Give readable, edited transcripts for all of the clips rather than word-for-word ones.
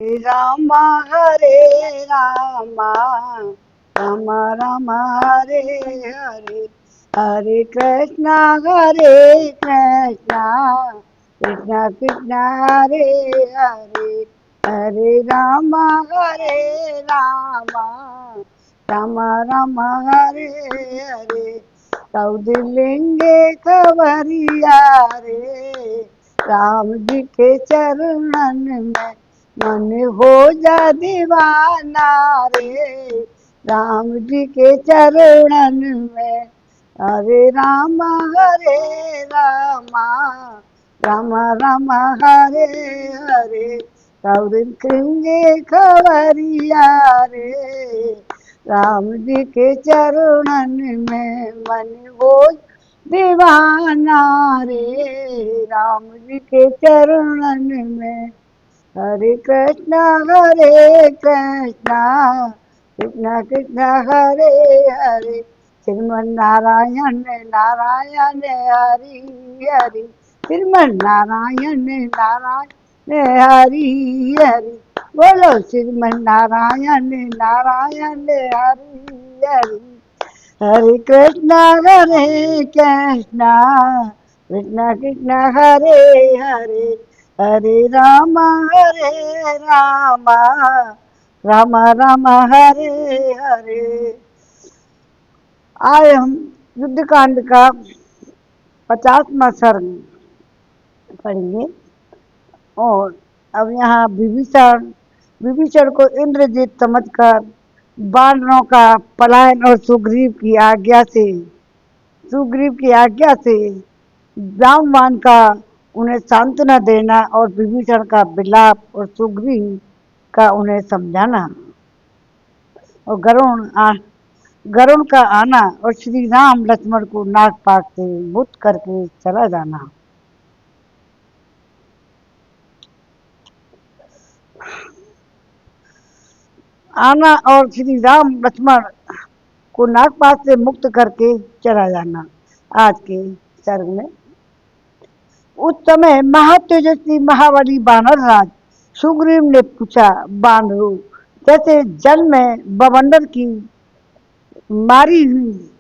राम हरे रामा राम राम हरे हरे हरे कृष्णा कृष्णा कृष्णा हरे हरे हरे राम राम राम हरे हरे कौदिलेंगे खबरिया रे राम जी के चरणन में मन हो जा दीवाना रे राम जी के चरणन में। हरे राम राम राम हरे हरे कौन कृंगे खबरिया रे राम जी के चरणन में मन हो दीवाना रे राम जी के चरणन में। हरे कृष्णा कृष्णा कृष्णा हरे हरे श्रीमन नारायण नारायण हरि हरि श्रीमन नारायण नारायण हरि हरि बोलो श्रीमन नारायण नारायण हरि हरि हरे कृष्णा कृष्णा कृष्णा कृष्णा हरे हरे हरे राम राम राम हरे हरे। आज हम युद्ध कांड का 50वां सर्ग पढ़ेंगे। और अब यहाँ विभीषण को इंद्रजीत समझकर वानरों का पलायन और सुग्रीव की आज्ञा से जामवान का उन्हें सांत्वना देना और विभीषण का विलाप और सुग्रीव का उन्हें समझाना और गरुण का आना और श्री राम लक्ष्मण को नागपाश से मुक्त करके चला जाना। आना और श्री राम लक्ष्मण को नागपाश से मुक्त करके चला जाना। आज के सर्ग में उस समय महातेजस्वी महाबली बानर राज सुग्रीव ने पूछा, बानरों, जैसे जल में बवंडर की मारी हुई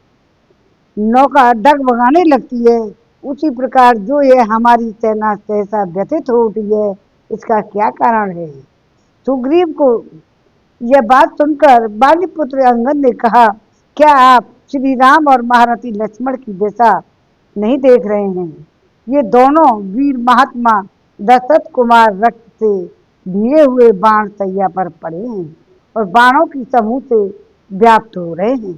नौका डगमगाने लगती है, उसी प्रकार जो ये हमारी सेना सहसा व्यथित हो उठी है, इसका क्या कारण है। सुग्रीव को यह बात सुनकर बालीपुत्र अंगद ने कहा, क्या आप श्री राम और महारथी लक्ष्मण की दशा नहीं देख रहे हैं। ये दोनों वीर महात्मा दशरथ कुमार रक्त से भीगे हुए बाण सैया पर पड़े हैं और बाणों की समूह से व्याप्त हो रहे हैं।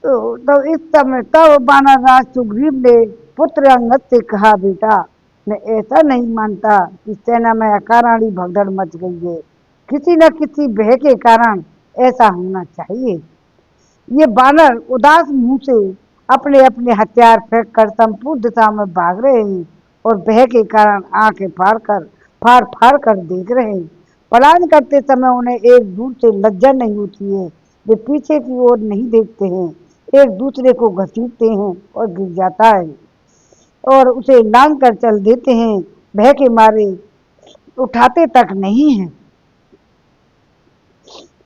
तो इस समय तब बानरराज सुग्रीव ने पुत्र अंगद से कहा, बेटा, मैं ऐसा नहीं मानता कि सेना में अकारानी भगदड़ मच गई है। किसी न किसी भय के कारण ऐसा होना चाहिए। ये बानर उदास मुंह से अपने अपने हथियार फेंक कर संपूर्ण दिशा में भाग रहे हैं और भय के कारण आंखें फाड़ फाड़ कर देख रहे हैं। पलायन करते समय उन्हें एक दूर से लज्जा नहीं होती है। वे पीछे की ओर नहीं देखते हैं, एक दूसरे को घसीटते हैं और गिर जाता है और उसे लांग कर चल देते हैं। भय के मारे उठाते तक नहीं है।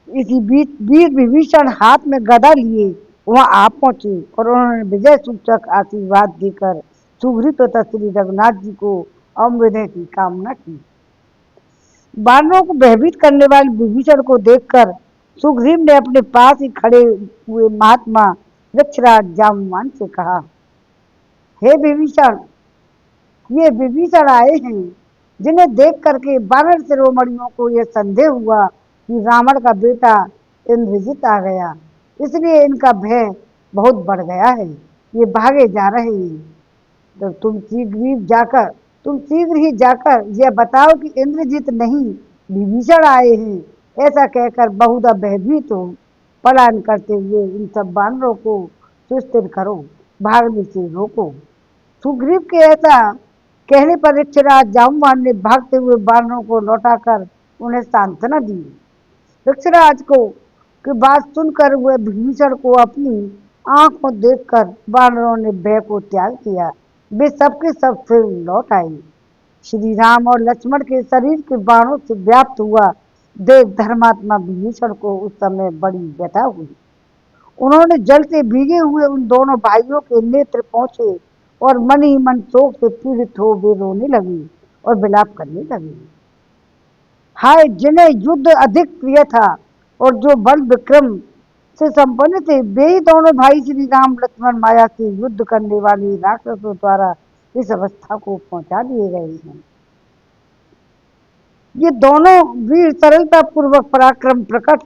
इसी बीच वीर विभीषण हाथ में गदा लिए वहां आ पहुंचे और उन्होंने विजय सूचक आशीर्वाद देकर सुग्रीव तथा श्री रघुनाथ जी को अमृत की कामना की। बानरों को भयभीत करने वाले विभीषण को देखकर सुग्रीव ने अपने पास ही खड़े हुए महात्मा वृक्षराज जाम्बवान से कहा, हे विभीषण, ये विभीषण आए हैं जिन्हें देख करके वानर शिरोमणियों को यह संदेह हुआ कि रावण का बेटा इंद्रजित आ गया, इसलिए इनका भय बहुत बढ़ गया है। ये भागे जा रहे हैं। तो तुम शीघ्र ही जाकर यह बताओ कि इंद्रजित नहीं विभीषण आए हैं। ऐसा कहकर बहुधा भयभीत हो पलायन करते हुए इन सब बानरों को सुस्थिर करो, भागने से रोको। सुग्रीव के ऐसा कहने पर ऋक्षराज जाम्बवान ने भागते हुए बानरों को लौटाकर उन्हें सांत्वना दी। ऋक्षराज को की बात सुनकर वह विभीषण को अपनी आंखों देखकर बानरों ने भय को त्याग किया। वे सबके सब फिर लौट आए। श्री राम और लक्ष्मण के शरीर के बाणों से व्याप्त हुआ देव धर्मात्मा विभीषण को उस समय बड़ी व्यथा हुई। उन्होंने जल से भीगे हुए उन दोनों भाइयों के नेत्र पहुंचे और मन ही मन शोक से पीड़ित हो वे रोने लगे और विलाप करने लगे। हाय, जिन्हें युद्ध अधिक प्रिय था और जो बल विक्रम से संपन्न थे, वे ही दोनों भाई श्री राम लक्ष्मण माया से युद्ध करने वाले राक्षसों द्वारा इस अवस्था को पहुंचा दिए गए हैं। ये दोनों वीर सरलता पूर्वक पराक्रम प्रकट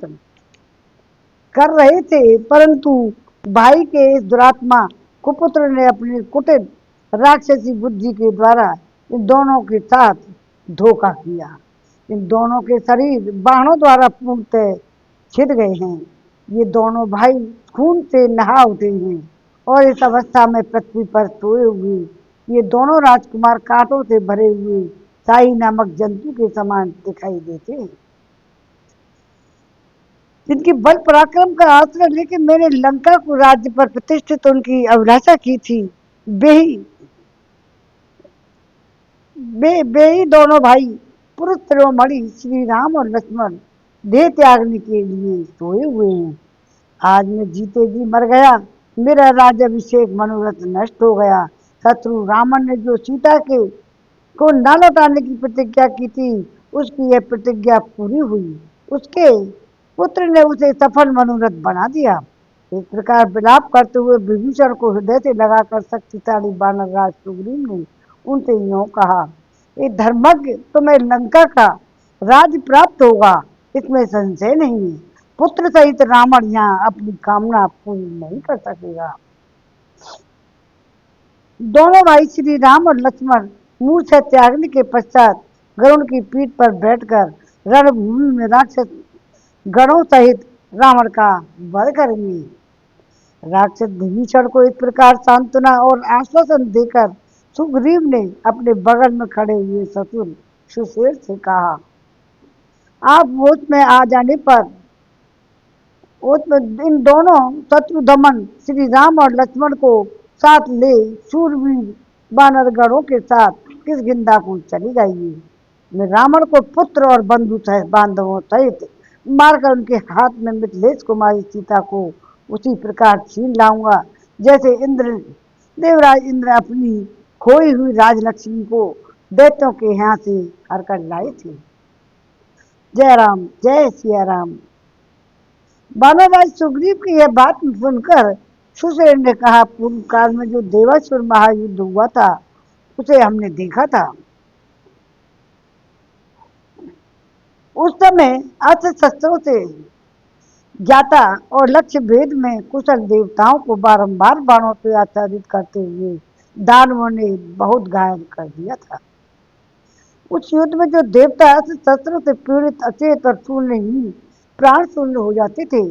कर रहे थे, परंतु भाई के इस दुरात्मा कुपुत्र ने अपनी कुटिल राक्षसी बुद्धि के द्वारा इन दोनों के साथ धोखा किया। इन दोनों के शरीर बाणों द्वारा पूर्णतः छिद गए हैं। ये दोनों भाई खून से नहा उठे हैं और इस अवस्था में पृथ्वी पर सोए हुए ये दोनों राजकुमार कांटों से भरे हुए साई नामक जंतु के समान दिखाई देते हैं, जिनकी बल पराक्रम का आश्रय लेकर मैंने लंका को राज्य पर प्रतिष्ठित उनकी अभिलाषा की थी। वे ही दोनों भाई पुरुष शिरोमणि श्री राम और लक्ष्मण देह त्यागने के लिए सोए हुए हैं। आज मैं जीते जी मर गया, मेरा राज्याभिषेक मनोरथ नष्ट हो गया। शत्रु रावण ने जो सीता के को न लौटाने की प्रतिज्ञा की थी, उसकी यह प्रतिज्ञा पूरी हुई। उसके पुत्र ने उसे सफल मनोरथ बना दिया। इस प्रकार विलाप करते हुए विभीषण को हृदय से लगाकर शक्तिशाली बानर राज सुग्रीव ने उनसे यूं कहा, ये धर्मज्ञ, तुम्हें लंका का राज प्राप्त होगा, इसमें संशय नहीं है। पुत्र सहित रावण यहाँ अपनी कामना पूरी नहीं कर सकेगा। दोनों भाई श्री राम और लक्ष्मण मूर्छा त्यागने के पश्चात गरुड़ की पीठ पर बैठकर रणभूमि में राक्षस गणों सहित रावण का वध करेंगे। राक्षस विभीषण को इस प्रकार सांत्वना और आश्वासन देकर सुग्रीव ने अपने बगल में खड़े हुए ससुर सुशेर से कहा, आप वोच में आ जाने पर इन दोनों शत्रु दमन श्री राम और लक्ष्मण को साथ ले शूरवीर बानरगणों के साथ किष्किंधा को चली जाइए। मैं रावण को पुत्र और बंधु सहित बांधवों सहित मारकर उनके हाथ में मिथिलेश कुमारी सीता को उसी प्रकार छीन लाऊंगा, जैसे देवराज इंद्र अपनी खोई हुई राजलक्ष्मी को दैत्यों के यहाँ से हरकर लाए थे। जय राम, जय सिया राम। बानरराज सुग्रीव की यह बात सुनकर सुशेर ने कहा, पूर्व काल में जो देवासुर महायुद्ध हुआ था उसे हमने देखा था। उस समय अस्त्र शस्त्रों से ज्ञाता और लक्ष्य भेद में कुशल देवताओं को बारंबार बाणों से आच्छादित करते हुए दानवों ने बहुत घायल कर दिया था। उस युद्ध में जो देवता अस्त्र शस्त्रों से पीड़ित, अचेत और शून्यहीन प्राण शून्य हो जाते थे,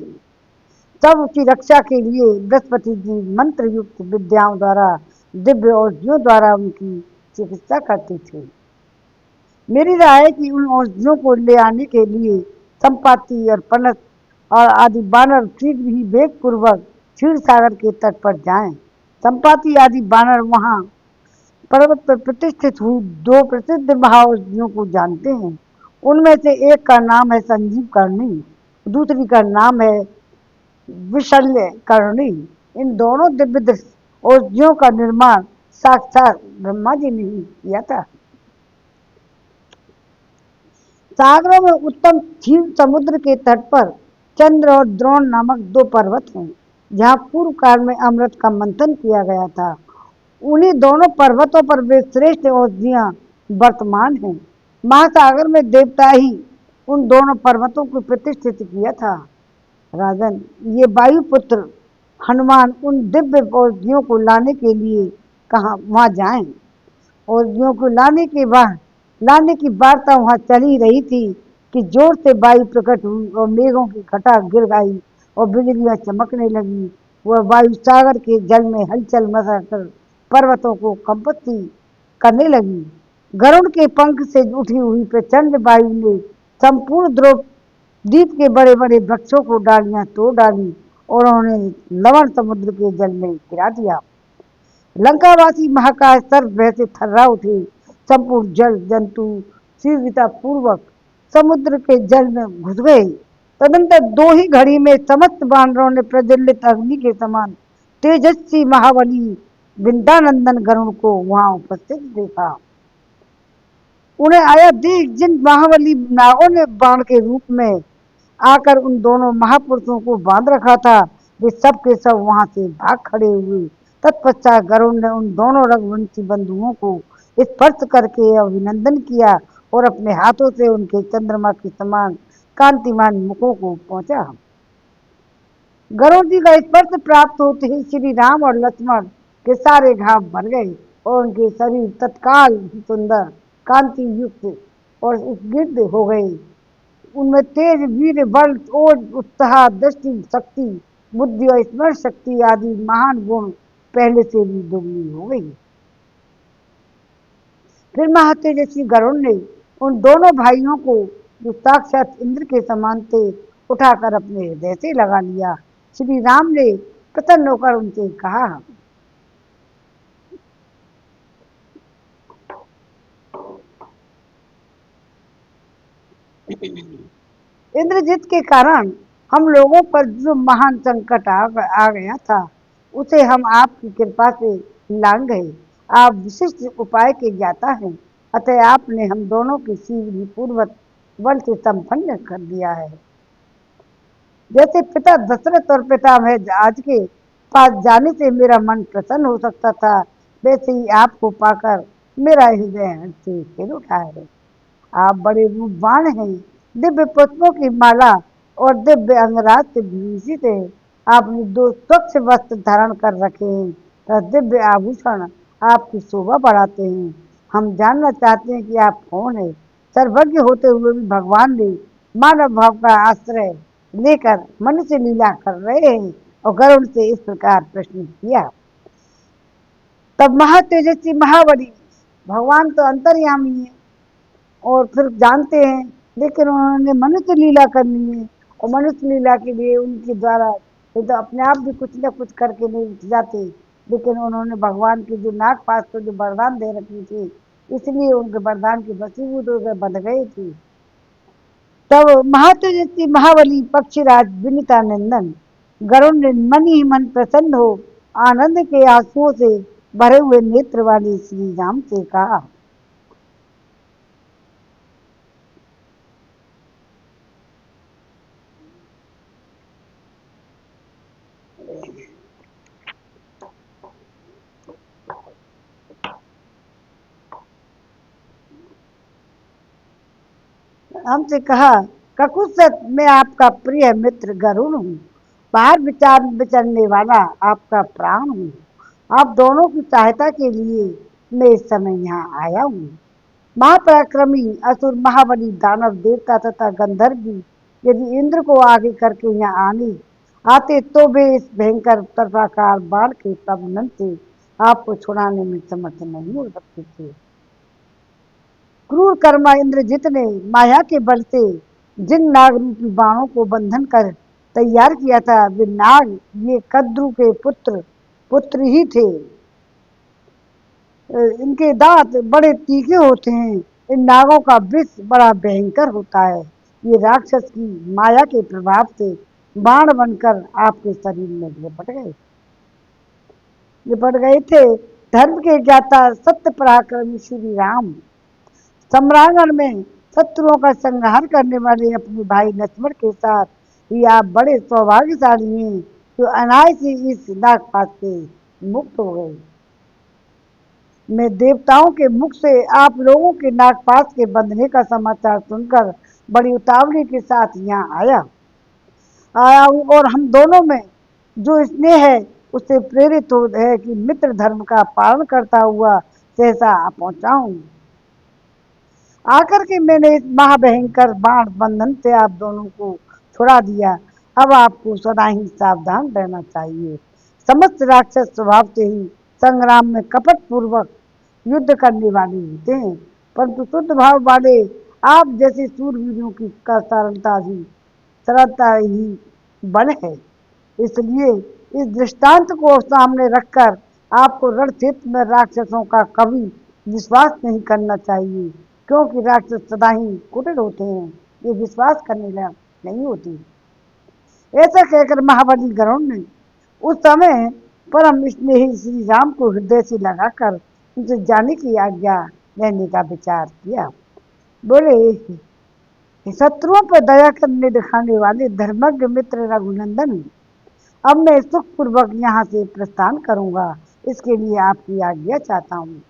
तब उसकी रक्षा के लिए बृहस्पति जी मंत्र युक्त विद्याओं द्वारा, दिव्य औषधियों द्वारा उनकी चिकित्सा करते थे। मेरी राय है कि उन औषधियों को ले आने के लिए संपाति और पनस और आदि बानर शीघ्र ही वेग पूर्वक क्षीर सागर के तट पर जाएं। संपाति आदि बानर वहां पर्वत पर प्रतिष्ठित हुई दो प्रसिद्ध महाऔषधियों को जानते हैं। उनमें से एक का नाम है संजीव करणी, दूसरी का नाम है विशल्य करणी। इन दोनों दिव्य औषधियों का निर्माण साक्षात ब्रह्मा जी ने ही किया था। सागरों में उत्तम क्षीर समुद्र के तट पर चंद्र और द्रोण नामक दो पर्वत हैं, जहाँ पूर्व काल में अमृत का मंथन किया गया था। उन्हीं दोनों पर्वतों पर वे श्रेष्ठ औषधियां वर्तमान हैं। महासागर में देवता ही उन दोनों पर्वतों को प्रतिष्ठित किया था। राजन, ये वायुपुत्र हनुमान उन दिव्य औषधियों को लाने के लिए कहाँ वहाँ जाएं। औषधियों को लाने की वार्ता वहाँ चली रही थी कि जोर से वायु प्रकट हुई और मेघों की घटा गिर गई और बिजलियां चमकने लगी। वह वायु सागर के जल में हलचल मचाकर पर्वतों को कंपित करने लगी। गरुड़ के पंख से उठी हुई प्रचंड वायु ने संपूर्ण द्वीप के बड़े बड़े वृक्षों को डालियां तोड़ डाली और उन्हें लवण समुद्र के जल में गिरा दिया। लंकावासी महाकाय सर्प वैसे थर्रा उठे संपूर्ण जल जंतु शीघ्रता पूर्वक समुद्र के जल में घुस गए। तदंतर दो ही घड़ी में समस्त बानरों ने प्रज्वलित अग्नि के समान तेजस्वी महाबली विंदानंदन गरुण को वहां उपस्थित देखा। उन्हें आया देख जिन महाबली नागों ने बाण के रूप में आकर उन दोनों महापुरुषों को बांध रखा था, वे सब के सब वहां से भाग खड़े हुए। तत्पश्चात गरुड़ ने उन दोनों रघुवंशी बंधुओं को स्पर्श करके अभिनंदन किया और अपने हाथों से उनके चंद्रमा के समान कांतिमान मुखों को पहुंचा। गरुड़ जी का स्पर्श प्राप्त होते ही श्री राम और लक्ष्मण के सारे घाव भर गए और उनके शरीर तत्काल ही सुंदर कांति युक्त और गिद्ध हो गए। उनमें तेज वीर बल ओज उत्साह दृष्टि शक्ति बुद्धि और स्मरण शक्ति आदि महान गुण पहले से भी दुगनी हो गई। फिर महातेजस्वी गरुड़ ने उन दोनों भाइयों को जो साक्षात इंद्र के समान थे उठाकर अपने हृदय से लगा लिया। श्री राम ने प्रसन्न होकर उनसे कहा, इंद्रजीत के कारण हम लोगों पर जो महान संकट आ गया था उसे हम आपकी कृपा से लांघ गए। आप विशिष्ट उपाय के ज्ञाता हैं, अतः आपने हम दोनों की शीघ्र ही पूर्वत बल से संपन्न कर दिया है। जैसे पिता दशरथ और पितामह आज के पास जाने से मेरा मन प्रसन्न हो सकता था, वैसे ही आपको पाकर मेरा हृदय हर्ष से खिल उठा है। आप बड़े रूपवान हैं, दिव्य पुष्पों की माला और दिव्य अंगराज से भूषित है। आपने दो स्वच्छ वस्त्र धारण कर रखे हैं तथा दिव्य आभूषण आपकी शोभा बढ़ाते हैं। हम जानना चाहते हैं कि आप कौन है। सर्वज्ञ होते हुए भी भगवान ने मानव भाव का आश्रय लेकर मनुष्य लीला कर रहे हैं और गरुड़ से इस प्रकार प्रश्न किया। तब महातेजस्वी महाबली भगवान तो अंतर्यामी है और फिर जानते हैं, लेकिन उन्होंने मनुष्य लीला करनी है और मनुष्य लीला के लिए उनके द्वारा तो अपने आप भी कुछ न कुछ करके नहीं उठ जाते, लेकिन उन्होंने भगवान की जो नागपाश को जो वरदान दे रखी थी इसलिए उनके वरदान के वशीभूत होकर बंध गए थे। तब महातेजस्वी महाबली पक्षीराज विनीतानंदन गरुड़ ने मन ही मन प्रसन्न हो आनंद के आंसुओं से भरे हुए नेत्र वाले श्री राम से कहा, हमसे कहा, ककुत्सत मैं आपका प्रिय मित्र गरुड़ हूँ, बाहर विचार विचरने वाला आपका प्राण हूँ। आप दोनों की सहायता के लिए मैं इस समय यहाँ आया हूँ। महापराक्रमी असुर महाबली दानव देवता तथा गंधर्व भी यदि इंद्र को आगे करके यहाँ आते तो वे इस भयंकर सर्पाकार बाण के प्रबंधन से आपको छुड़ाने में समर्थ नहीं हो सकते थे। क्रूर कर्मा इंद्रजित ने माया के बल से जिन नाग रूपी बाणों को बंधन कर तैयार किया था वे नाग ये कद्रु के पुत्र ही थे। इनके दांत बड़े तीखे होते हैं। इन नागों का विष बड़ा भयंकर होता है। ये राक्षस की माया के प्रभाव से बाण बनकर आपके शरीर में लिपट गए थे। धर्म के ज्ञाता सत्य पराक्रमी श्री राम सम्रांगण में शत्रुओं का संहार करने वाले अपने भाई लक्ष्मण के साथ ही आप बड़े सौभाग्यशाली हैं जो अनायास ही इस नागपाश से मुक्त हो गए। मैं देवताओं के मुख से आप लोगों के नागपाश के बंधने का समाचार सुनकर बड़ी उतावली के साथ यहाँ आया हूँ और हम दोनों में जो स्नेह है उससे प्रेरित हो है कि मित्र धर्म का पालन करता हुआ सहसा पहुँचा हूँ। आकर के मैंने इस महाभयंकर बाण बंधन से आप दोनों को छुड़ा दिया। अब आपको सदा ही सावधान रहना चाहिए। समस्त राक्षस स्वभाव से ही संग्राम में कपट पूर्वक युद्ध करने वाले होते हैं, परंतु शुद्ध भाव वाले आप जैसे सूरवीरों की का सरलता ही बल है। इसलिए इस दृष्टांत को सामने रखकर आपको रणक्षेत्र में राक्षसों का कवि विश्वास नहीं करना चाहिए, क्योंकि राक्षस सदा ही कुटिल होते हैं, ये विश्वास करने लायक नहीं होती। ऐसा कहकर महाबली गरुड़ ने उस समय परम स्नेही श्री राम को हृदय से लगाकर उनसे जाने की आज्ञा लेने का विचार किया। बोले, शत्रुओं पर दया करने दिखाने वाले धर्मज्ञ मित्र रघुनंदन, अब मैं सुखपूर्वक यहाँ से प्रस्थान करूंगा, इसके लिए आपकी आज्ञा चाहता हूँ।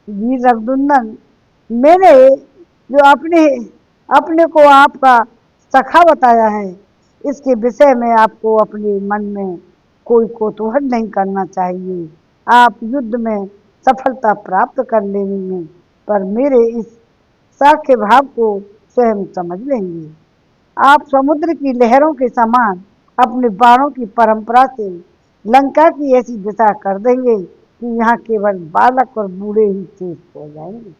वीर रघुनंदन, मैंने जो अपने अपने को आपका सखा बताया है, इसके विषय में आपको अपने मन में कोई कौतूहल नहीं करना चाहिए। आप युद्ध में सफलता प्राप्त कर लेंगे, पर मेरे इस साख्य भाव को स्वयं समझ लेंगे। आप समुद्र की लहरों के समान अपने बाणों की परंपरा से लंका की ऐसी दिशा कर देंगे कि यहाँ केवल बालक और बूढ़े ही शेष हो जाएंगे।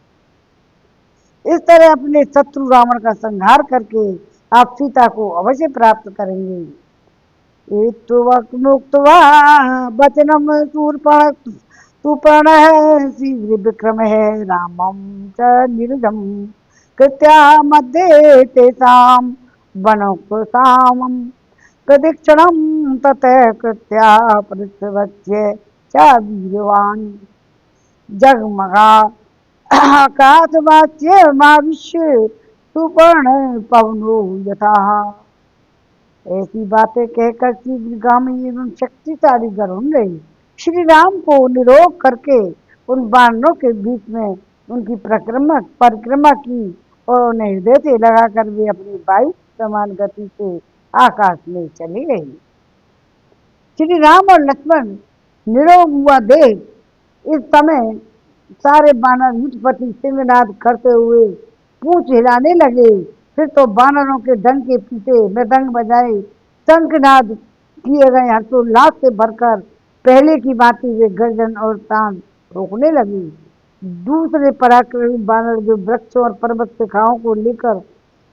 इस तरह अपने शत्रु रावण का संहार करके आप सीता को अवश्य प्राप्त करेंगे। मुक्त्वा वचनम सुपर्ण है शीघ्र विक्रम है रामम च नीरजम कृत्या मध्ये तेषाम वनोपसामम प्रदक्षिणम ततः कृत्या पृष्ठवच्य च वीरवान जगमगा आकाशवाच्य माविष्य सुपर्ण पवनो यथा। ऐसी बातें कहकर शीघ्रगामी एवं शक्तिशाली गरुड़ ने श्री राम को निरोग करके उन बानरों के बीच में उनकी परिक्रमा की और उन्हें हृदय से लगाकर वे अपनी वायु समान गति से आकाश में चली गई। श्री राम और लक्ष्मण निरोग हुआ देख इस समय सारे बानर युद्धपति सिंहनाद करते हुए पूंछ हिलाने लगे। फिर तो बानरों के डंक के पीछे मृदंग बजाए शंखनाद किए गए, हर्षोल्लास से भरकर पहले की भांति वे गर्जन और तान ठोकने लगे। दूसरे पराक्रमी बानर जो वृक्षों और पर्वत शिखाओं को लेकर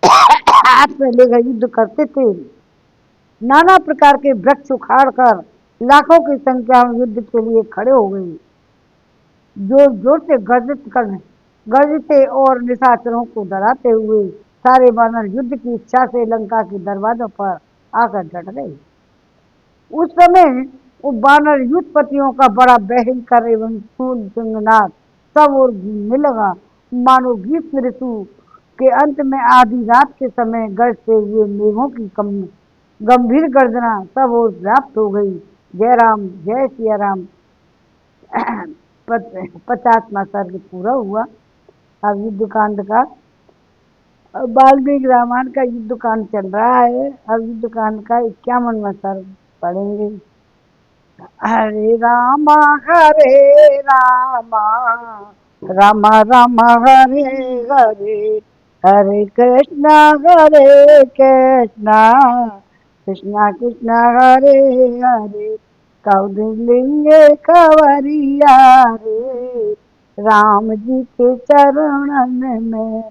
हाथ में लेकर युद्ध करते थे, नाना प्रकार के वृक्ष उखाड़ कर लाखों की संख्या में युद्ध के लिए खड़े हो गए। जोर जोर से गरजते और निशाचरों को डराते हुए सारे बानर युद्ध की इच्छा से लंका के दरवाजों पर आकर डट गए। उस समय वो बानर युद्धपतियों का बड़ा भयंकर एवं शूल सिंहनाद सब और गूंजने लगा, मानो ग्रीष्म ऋतु के अंत में आधी रात के समय गरजते हुए मेघों की गंभीर गर्जना सब और व्याप्त हो गई। जय राम, जय सिया राम। 50वां सर्ग पूरा हुआ। अब युद्ध कांड का, वाल्मीकि रामायण का युद्ध कांड चल रहा है। अब युद्ध कांड का 51वां सर्ग पढ़ेंगे। हरे राम राम राम हरे हरे, हरे कृष्ण कृष्ण कृष्ण हरे हरे, कौंडिल्य खबरिया रे, राम जी के चरणन में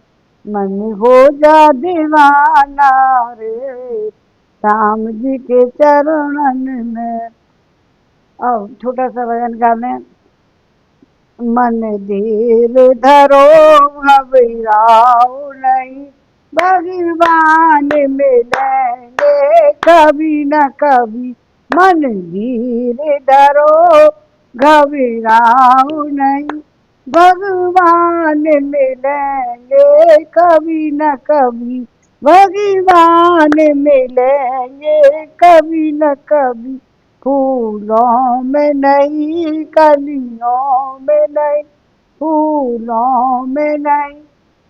मन हो जा दीवाना रे, राम जी के चरणन में। अब छोटा सा भजन गा लें। मन धीर धरो घबराओ नहीं, भगवान मिलेंगे कभी न कभी। मन धीर धरो घबराओ नहीं, भगवान मिलेंगे कभी न कभी, भगवान मिलेंगे कभी न कभी। फूलों में नहीं कलियों में नहीं, फूलों में नहीं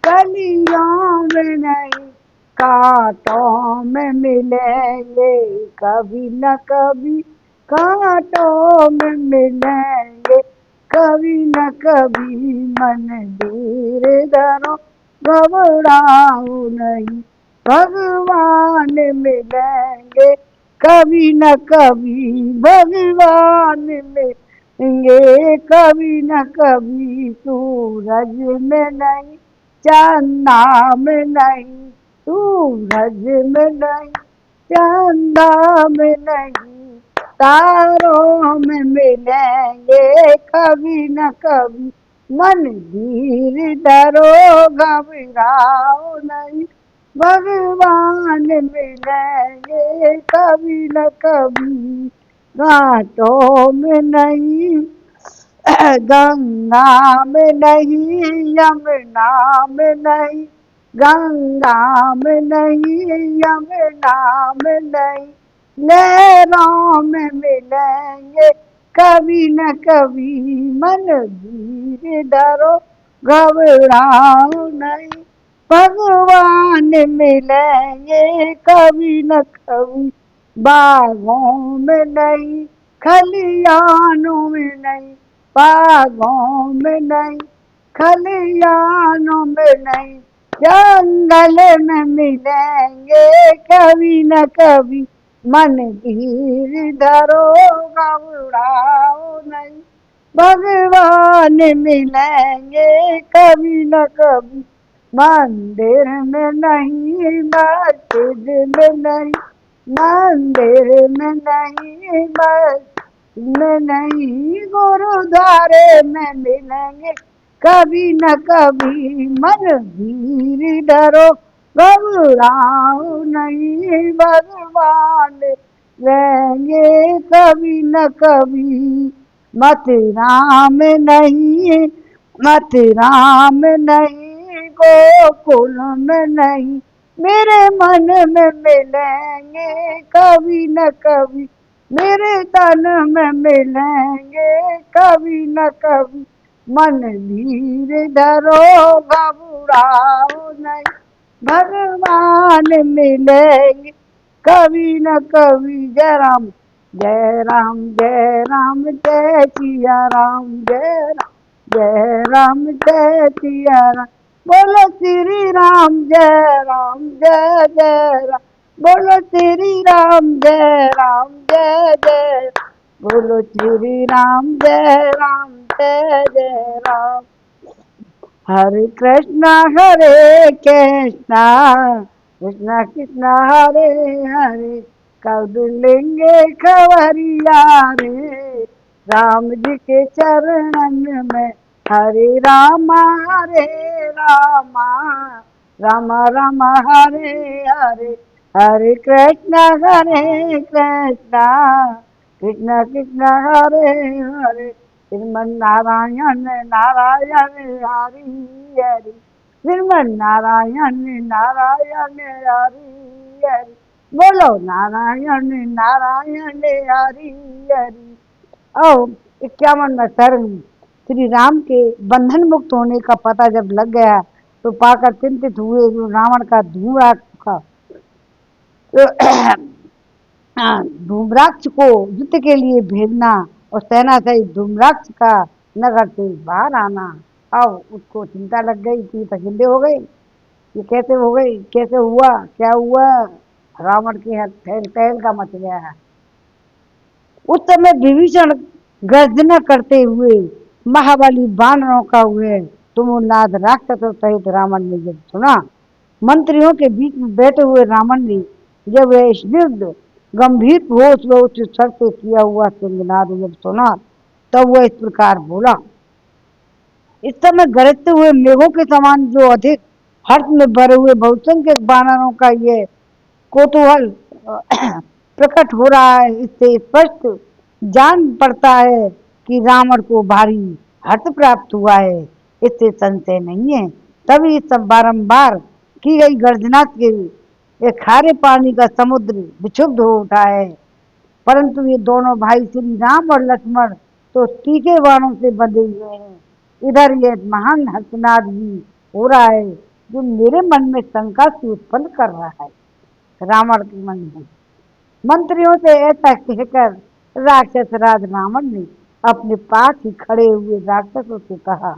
कलियों में नहीं, कांटों में मिलेंगे कभी न कभी, कांटों में मिलेंगे कभी न कभी। मन धीर धरो घबराओ नहीं, भगवान मिलेंगे कभी न कभी, भगवान मिलेंगे कभी न कभी। सूरज में नहीं चंदा में नहीं, सूरज में नहीं चंदा में नहीं, तारों में मिलेंगे कभी न कभी, मन धीर धरो घबराओ नहीं, भगवान मिलेंगे कभी न कभी, घाटों में नहीं, गंगा में नहीं, यमुना में नहीं, गंगा में नहीं, यमुना में नहीं, लहरों में मिलेंगे कभी न कभी, मन धीरे धरो घबराओ नहीं, भगवान मिलेंगे कभी न कभी, बागों में नहीं, खलियानों में नहीं, बागों में नहीं, खलियानों में नहीं, जंगल में मिलेंगे कभी न कभी, मन धीर धरो घबराओ नहीं, भगवान मिलेंगे कभी न कभी, मंदिर में नहीं, मस्जिद में नहीं, मंदिर में नहीं, मस्जिद में नहीं, गुरुद्वारे में मिलेंगे कभी न कभी, मन धीर धरो घबराओ नहीं, भगवान रहेंगे कभी न कभी, मथुरा में नहीं, मथुरा में नहीं, गोकुल में नहीं, मेरे मन में मिलेंगे कभी न कभी, मेरे तन में मिलेंगे कभी न कभी, मन धीर धरो घबराओ नहीं, भगवान मिलेंगे कभी न कभी, जय राम जय राम जय राम जय सिया राम, जय राम जय राम जय सिया राम, बोलो श्री राम जय राम जय जय राम, बोलो श्री राम जय राम जय जय, बोलो श्री राम जय जय राम, हरे कृष्णा कृष्णा कृष्णा हरे हरे, कब लेंगे खबरिया रे, राम जी के चरणन में, हरे रामा रामा रामा हरे हरे, हरे कृष्णा कृष्णा कृष्णा हरे हरे, श्रीमन नारायण नारायण हरि हरि, श्रीमन नारायण नारायण हरि हरि, बोलो नारायण नारायण हरि हरि। और 51वां सर्ग, श्री राम के बंधन मुक्त होने का पता जब लग गया तो पाकर चिंतित हुए, जो रावण का धूम्राक्ष धूम्राक्ष को युद्ध के लिए भेजना और सेना सहित धूम्राक्ष का नगर से बाहर आना। अब उसको चिंता लग गई कि तकिंदे हो गई, ये कैसे हो गई, कैसे हुआ, क्या हुआ, रावण के यहाँ टहल का मच गया है। उस समय विभीषण गर्जना करते हुए महाबली बानरों का हुए तुम नाद राक्षसों सहित रावण ने जब सुना, मंत्रियों के बीच में बैठे हुए रावण ने जब वह स्निग्ध गंभीर होश व उच्च स्वर से किया हुआ सिंहनाद जब सुना, तब वह इस प्रकार बोला, इस समय गरजते हुए मेघों के समान जो अधिक हर्ष में भरे हुए बहुसंख्यक बानरों का ये कौतूहल प्रकट हो रहा है, इससे स्पष्ट जान पड़ता है कि रावण को भारी हर्ष प्राप्त हुआ है, इससे संशय नहीं है। तभी सब बारंबार की गई गर्जना के एक खारे पानी का समुद्र विक्षुब्ध हो उठा है, परंतु ये दोनों भाई श्री राम और लक्ष्मण तो तीखे बाणों से बंधे हुए हैं। इधर ये महान हर्षनाद भी हो रहा है जो मेरे मन में शंका से उत्पन्न कर रहा है। रावण के मन में मंत्रियों से ऐसा कहकर राक्षस राज रावण ने अपने पास ही खड़े हुए राक्षसों से कहा,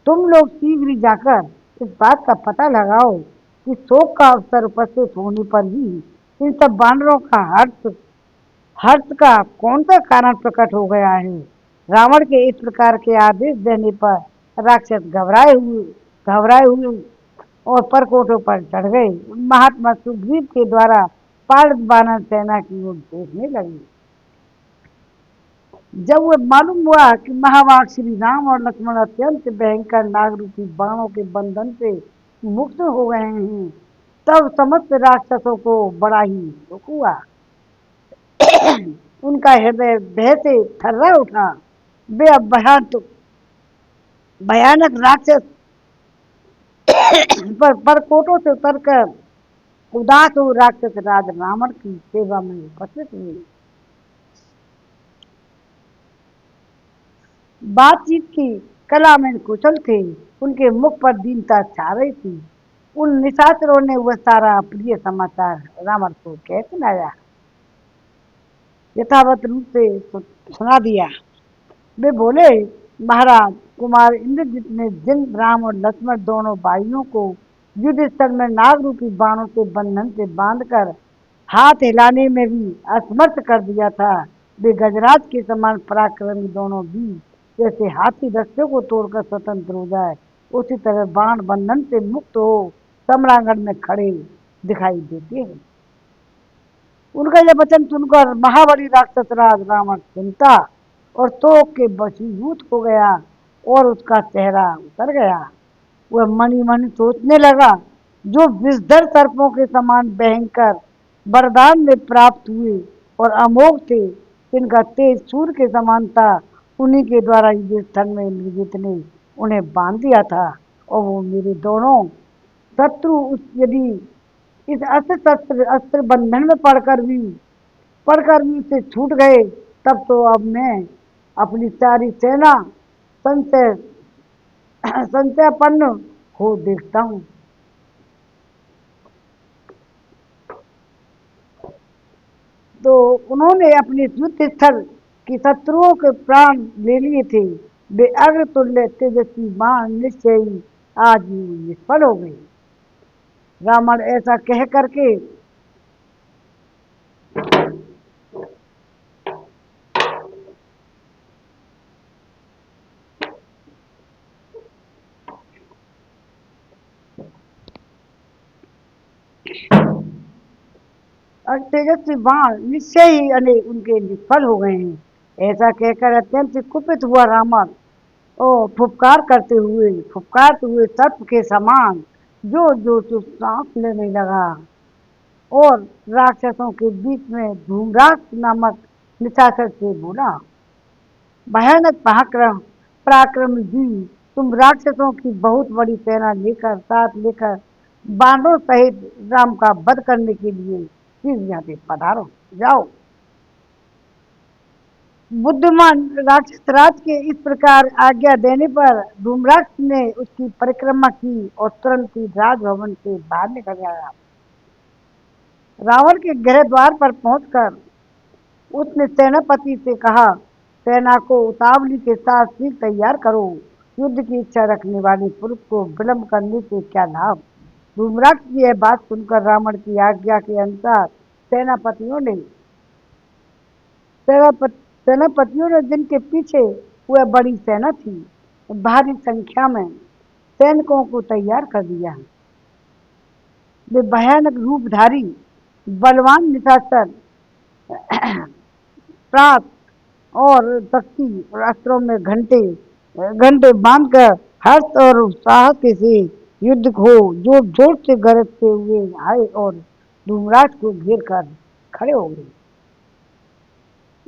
तुम लोग शीघ्र ही जाकर इस बात का पता लगाओ कि शोक का अवसर उपस्थित होने पर ही इन सब बानरों का हर्ष हर्ष का कौन सा कारण प्रकट हो गया है। रावण के इस प्रकार के आदेश देने पर राक्षस घबराए हुए और परकोटों पर चढ़ गए। महात्मा सुग्रीव के द्वारा पालित बानर सेना की ओर देखने लगे। जब वह मालूम हुआ कि महाभाग श्री राम और लक्ष्मण अत्यंत भयंकर नागरूपी बाणों के बंधन से मुक्त हो गए हैं, तब समस्त राक्षसों को बड़ा ही दुख हुआ। उनका हृदय भय से थर्रा उठा। वे अब भयानक राक्षस पर परकोटों से उतरकर उदास हो राक्षस राज रावण की सेवा में उपस्थित हुए। बातचीत की कला में कुशल थे, उनके मुख पर दीनता छा रही थी। उन निशाचरों ने वह सारा प्रिय समाचार रावण को कह सुनाया, यथावत रूप से सुना दिया। वे बोले, महाराज, कुमार इंद्रजित ने जिन राम और लक्ष्मण दोनों भाइयों को युद्ध स्थल में नाग रूपी बाणों के बंधन से बांधकर हाथ हिलाने में भी असमर्थ कर दिया था, वे गजराज के समान पराक्रमी दोनों भी जैसे हाथी रस्से को तोड़कर स्वतंत्र हो जाए, उसी तरह बाण बंधन से मुक्त हो सम्रांगण में खड़े दिखाई देते हैं। उनका यह वचन सुनकर महाबली राक्षस राज रावण चिंता और शोक के वशीभूत हो गया और उसका चेहरा उतर गया। वह मनी मन सोचने लगा, जो विषधर सर्पों के समान भयंकर वरदान में प्राप्त हुए और अमोघ थे, जिनका तेज सूर्य के समान था, उन्हीं के द्वारा युद्ध स्थल में इंद्रजित ने उन्हें बांध दिया था, और वो मेरे दोनों शत्रु यदि इस अस्त्र शस्त्र अस्त्र बंधन में पढ़कर भी उससे छूट गए, तब तो अब मैं अपनी सारी सेना संशय संशयपन्न हो देखता हूँ। तो उन्होंने अपने युद्ध स्थल की शत्रुओं के प्राण ले लिए थे। वे अग्रतुल्य तेजस्वी बाण निश्चय ही आज ही निष्फल हो गए। रावण ऐसा कह करके और तेजस्वी बाण निश्चय ही अनेक उनके निष्फल हो गए हैं। ऐसा कहकर अत्यंत कुपित हुआ रावण और फुफकारते हुए सर्प के समान जोर जोर से सांस लेने लगा और राक्षसों के बीच में धूम्राक्ष नामक निशाचर से बोला, भयानक पराक्रम जी, तुम राक्षसों की बहुत बड़ी सेना लेकर बानरों सहित राम का वध करने के लिए शीघ्र यहाँ से पधारो, जाओ। बुद्धिमान राक्षस राज के इस प्रकार आज्ञा देने पर धूम्राक्ष ने उसकी परिक्रमा की और तुरंत ही राजभवन से बाहर निकल आया। रावण के गृह द्वार पर पहुंचकर उसने सेनापति से कहा, सेना को उतावली के साथ शीघ्र तैयार करो, युद्ध की इच्छा रखने वाले पुरुष को विलंब करने से क्या लाभ। धूम्राक्ष की यह बात सुनकर रावण की आज्ञा के अनुसार सेनापतियों ने जिनके पीछे वह बड़ी सेना थी, भारी संख्या में सैनिकों को तैयार कर दिया। वे भयानक रूपधारी बलवान निशाचर प्रात और शक्ति और अस्त्रों में घंटे घंटे बांधकर हर्ष और उत्साह से युद्ध को जोर जोर से गरजते हुए आए और धूम्राक्ष को घेर कर खड़े हो गए।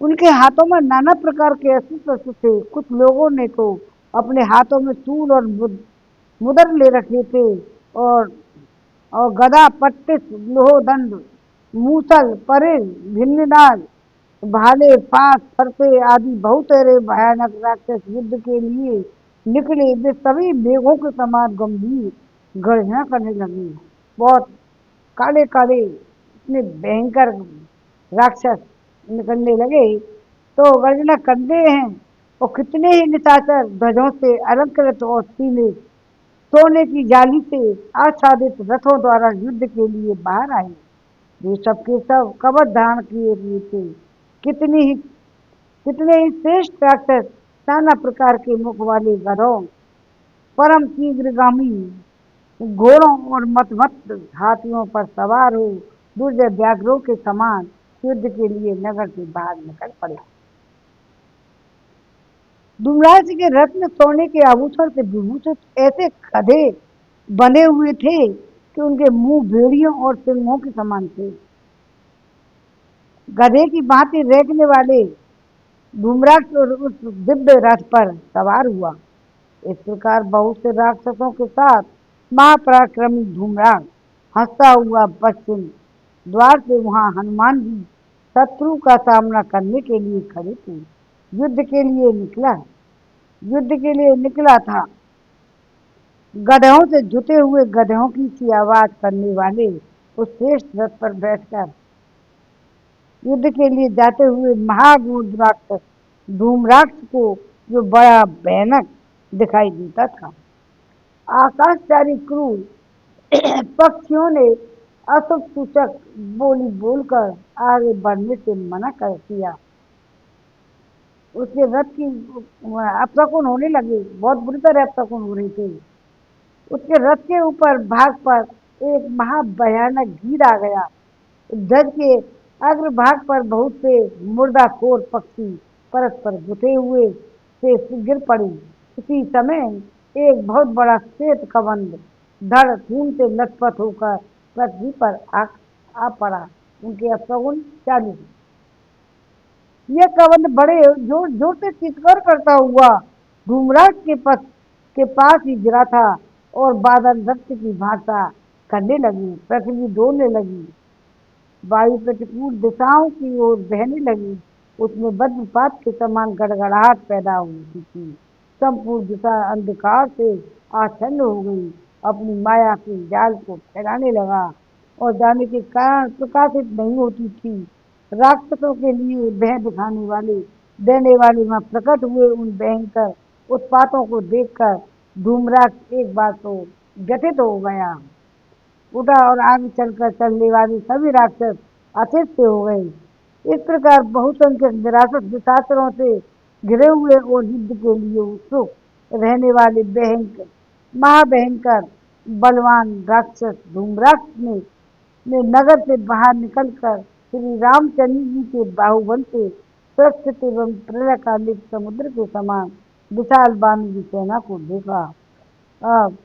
उनके हाथों में नाना प्रकार के अस्त्र शस्त्र थे। कुछ लोगों ने तो अपने हाथों में सूल और मुदर ले रखे थे और गदा, पट्टिस, लोहदंड, मूसल, परिल, भिन्नदार, भाले, फांस, फरसे आदि बहुत सारे भयानक राक्षस युद्ध के लिए निकले। वे सभी मेघों के समान गंभीर गर्जना करने लगे। बहुत काले काले इतने भयंकर राक्षस निकलने लगे तो गर्जना करते हैं, और कितने ही निशाचर ध्वजों से अलंकृत और सीने सोने की जाली से आच्छादित रथों द्वारा युद्ध के लिए बाहर आए। वे सबके सब कवच धारण किए हुए थे। कितने ही श्रेष्ठ राक्षस नाना प्रकार के मुख वाले गधों, परम शीघ्रगामी घोड़ों और मतमत हाथियों पर सवार हो दुर्जय व्याघ्रों के समान युद्ध के लिए नगर से बाहर निकल पड़े। धूम्राक्ष के रथ में सोने के आभूषण से विभूषित ऐसे गधे बने हुए थे कि उनके मुंह भेड़ियों और सिंहों के समान थे। गधे की भांति रेंकने वाले धूम्राक्ष और उस दिव्य रथ पर सवार हुआ। इस प्रकार बहुत से राक्षसों के साथ महापराक्रमी धूम्राक्ष हंसता हुआ पश्चिम द्वार से वहां हनुमान जी शत्रु का सामना करने के लिए खड़े थे। युद्ध के लिए निकला युद्ध के लिए निकला था। गधों से जुटे हुए गधों की सी आवाज करने वाले उस श्रेष्ठ रथ पर बैठकर युद्ध के लिए जाते हुए महागुण राक्षस धूम्राक्ष को जो बड़ा भयानक दिखाई देता था। आकाशचारी क्रूर पक्षियों ने अशुभ सूचक बोली बोलकर आगे बढ़ने से मना कर दिया। उसके रथ की अपशकुन होने लगे, बहुत बुरी तरह अपशकुन हो रही थी। उसके रथ के ऊपर भाग पर एक महाभयानक भीड़ आ गया। ध्वज के अग्रभाग पर बहुत से मुर्दाखोर पक्षी परस्पर गुथे हुए से गिर पड़ी। उसी समय एक बहुत बड़ा श्वेत कबंध धड़ खून से लथपथ होकर पृथ्वी पर आ पड़ा। उनके अपशगुन चालू हुए। यह कबंध बड़े जोर जोर से चित्कार करता हुआ धूम्राक्ष के पास ही गिरा था और बादल रक्त की भाषा करने लगी। पृथ्वी डोलने लगी, वायु प्रतिकूल दिशाओं की ओर बहने लगी। उसमें वज्रपात के समान गड़गड़ाहट पैदा हुई थी। संपूर्ण दिशा अंधकार से आच्छन्न हो गई। अपनी माया के जाल को फैलाने लगा और जाने के कारण प्रकाशित नहीं होती थी। राक्षसों के लिए भय दिखाने वाले देने वाले वहां प्रकट हुए उन भयंकर उत्पातों को देखकर धूम्राक्ष एक बार तो व्यथित हो गया, उठा और आगे चलकर चलने वाले सभी राक्षस अतिष्ठ हो गए। इस प्रकार बहुसंख्यक विरासत विशास्त्रों से घिरे हुए और युद्ध के लिए उत्सुक रहने वाले भयंकर महाभयंकर बलवान राक्षस धूम्राक्ष ने नगर से बाहर निकलकर श्री रामचंद्र जी के बाहुबल से सुरक्षित एवं प्रलयकालिक समुद्र के समान विशाल बानू की सेना को देखा। अब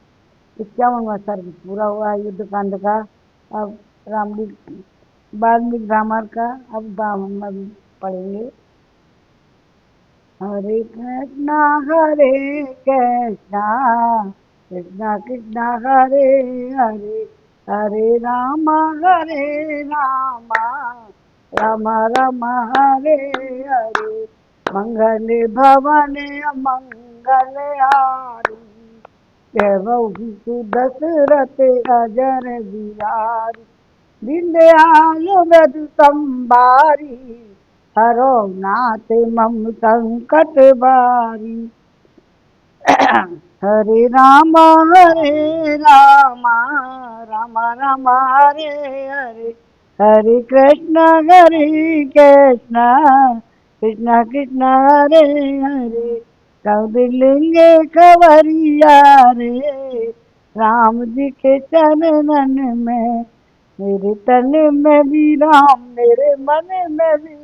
51वां सर्ग पूरा हुआ है युद्ध कांड का। अब रामलीला वाल्मीकि रामायण का अब हम पढ़ेंगे। हरे कृष्णा कृष्णा कृष्णा हरे हरे, हरे राम राम राम हरे हरे। मंगल भवन मंगल हारी, जय दशरथ अजर बिहारी। दीनदयाल मृदु संबारी, हरो नाथ मम संकट बारी। हरे राम राम राम हरे हरे, हरे कृष्ण कृष्ण कृष्ण हरे हरे। कौदिलिंगे खबरिया रे, राम जी के चरणन में मेरे तन में भी राम, मेरे मन में भी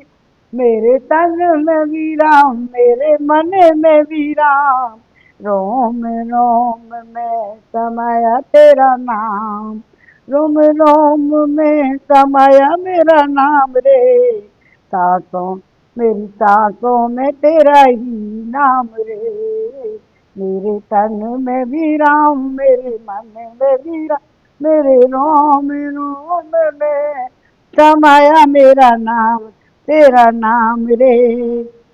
मेरे तन में भी राम, मेरे मन में भी राम। रोम रोम में समाया तेरा नाम, रोम रोम में समाया मेरा नाम रे। सांसों मेरी सांसों में तेरा ही नाम रे। मेरे तन में भी राम, मेरे मन में भी राम, मेरे रोम रोम में समाया मेरा नाम, तेरा नाम रे।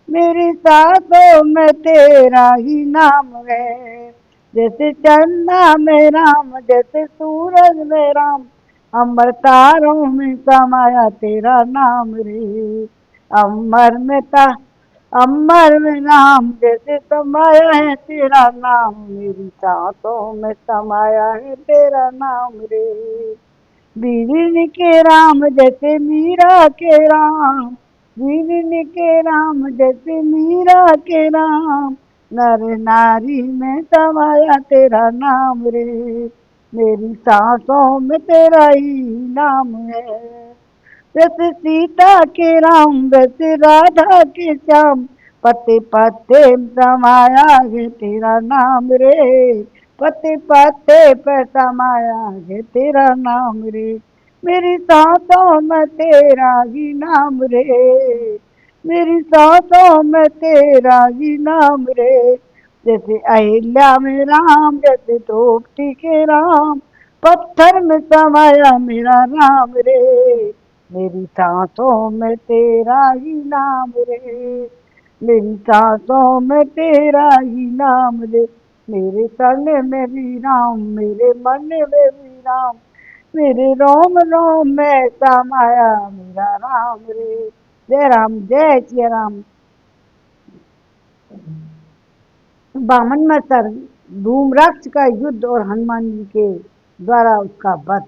मेरी सांसों में तेरा ही नाम है। जैसे चंदा में राम, जैसे सूरज में राम, अमर तारों में समाया तेरा नाम रे। अमर में ता अमर में राम, जैसे समाया है तेरा नाम, मेरी सांसों में समाया है तेरा नाम रे। बीरिन के राम जैसे मीरा के राम, बीरिन के राम जैसे मीरा के राम, नर नारी में समाया तेरा नाम रे। मेरी सांसों में तेरा ही नाम है। जैसे सीता के राम, वैसे राधा के श्याम, पते पते समाया है तेरा नाम रे, पते पते पे समाया है तेरा नाम रे, मेरी सांसों में तेरा ही नाम रे, मेरी सांसों में तेरा ही नाम रे, जैसे अहिल्या में राम, जैसे द्रौपदी के राम, पत्थर में समाया मेरा राम रे, मेरी सांसों में तेरा ही नाम रे, मेरी सांसों में तेरा ही नाम रे, मेरे चलने में भी राम, मेरे मरने में भी राम, मेरे रोम रोम में समाया मेरा राम रे। जय राम, जय सिया राम। बामन में सर धूम्राक्ष का युद्ध और हनुमान जी के द्वारा उसका वध।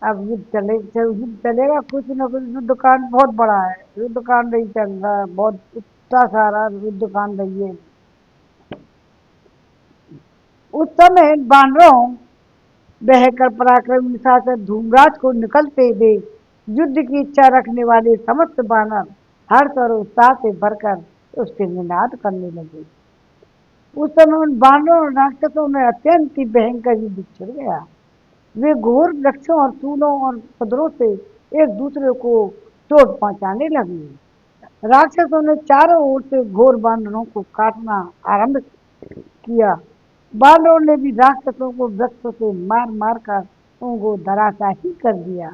अब युद्ध चलेगा, कुछ न कुछ युद्ध कांड बहुत बड़ा है, युद्ध कांड नहीं चल रहा है, बहुत इतना सारा युद्ध कांड है ये। उस समय बानरों बहकर पराक्रमी शासक धूमराज को निकलते देख युद्ध की इच्छा रखने वाले समस्त बानर हर्ष और उत्साह से भरकर उससे निनाद करने लगे। उस समय उन बानरों और राक्षसों में अत्यंत ही भयंकर युद्ध छिड़ गया। वे घोर वृक्षों और सूलों और पदरों से एक दूसरे को चोट पहुंचाने लगे। राक्षसों ने चारों ओर से घोर बानरों को काटना आरंभ किया। बानरों ने भी राक्षसों को वृक्षों से मार मार कर उनको धराशाही कर दिया।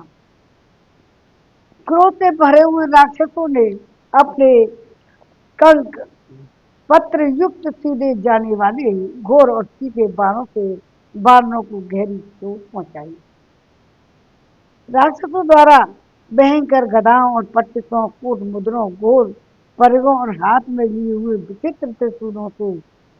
क्रोध से भरे हुए राक्षसों ने अपने कंक पत्र युक्त सीधे जाने वाले घोर और सीधे बाणों से बानरों को गहरी चोट पहुंचाई। राक्षसों द्वारा भयंकर गदाओं और पट्टिकों, कूट मुद्रों, घोर परिगों और हाथ में लिए हुए विचित्र त्रिशूलों से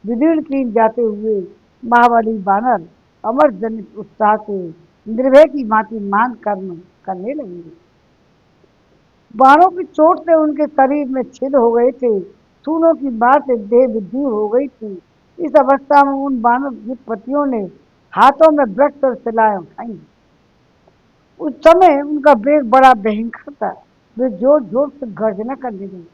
विदीर्ण किए जाते हुए महाबली बानर अमर जनित उत्साह से निर्भय की भांति मान कर्म करने लगे। बाणों की चोट से उनके शरीर में छेद हो गए थे, सूलों की बाढ़ से देह विदूर हो गई थी। इस अवस्था में उन बानर पतियों ने हाथों में वृक्ष और शिलाएं उठाई। उस समय उनका वेग बड़ा भयंकर था। वे जोर जोर से गर्जना करने लगे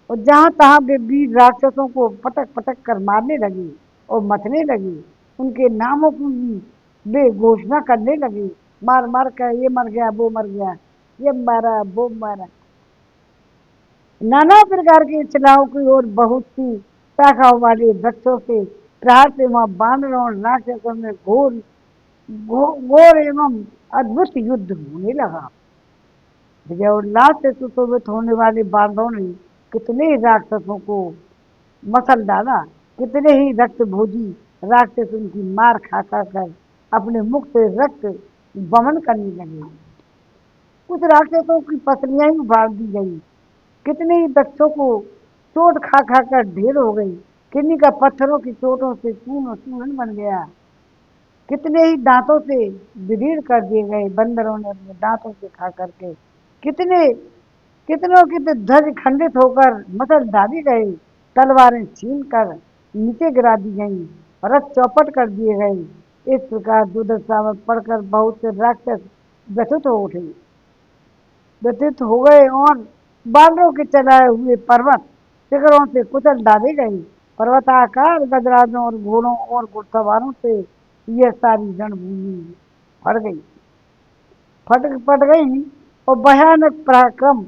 और जहां तहां वे वीर राक्षसों को पटक पटक कर मारने लगे और मथने लगे। उनके नामों की भी वे घोषणा करने लगे, मार मार कर ये मर गया, वो मर गया, ये मारा, वो मारा। नाना प्रकार के चलाओं की ओर बहुत सी शाखाओं वाले वृक्षों से प्रहार से वहां बानरों और राक्षसों में घोर एवं अद्भुत युद्ध होने लगा। विजय उल्लास से सुशोभित होने वाले बांधवों ने कितने ही राक्षसों को मसल डाला, कितने ही रक्त भोजी राक्षस उनकी मार खा खा कर अपने मुख से रक्त वमन करने लगे। कुछ राक्षसों की पसलियां ही उभार दी गई, कितने ही बच्चों को चोट खा खा कर ढेर हो गई, किन्हीं का पत्थरों की चोटों से खून और चूरन बन गया, कितने ही दांतों से विदीर्ण कर दिए गए बंदरों ने अपने दांतों से खा करके, कितने कितनों की तो ध्वज खंडित होकर मसल डाली गई, तलवारें छीन कर नीचे गिरा दी गई, रथ चौपट कर दिए गए। इस प्रकार दुर्दशा में पड़कर बहुत से राक्षस व्यथित हो गए और बानरों के चलाए हुए पर्वत शिखरों से कुचल डाले गए। पर्वताकार गजराजों और घोड़ों और घुड़सवारों से यह सारी रणभूमि फट गई, फट पट गई और भयानक पराक्रम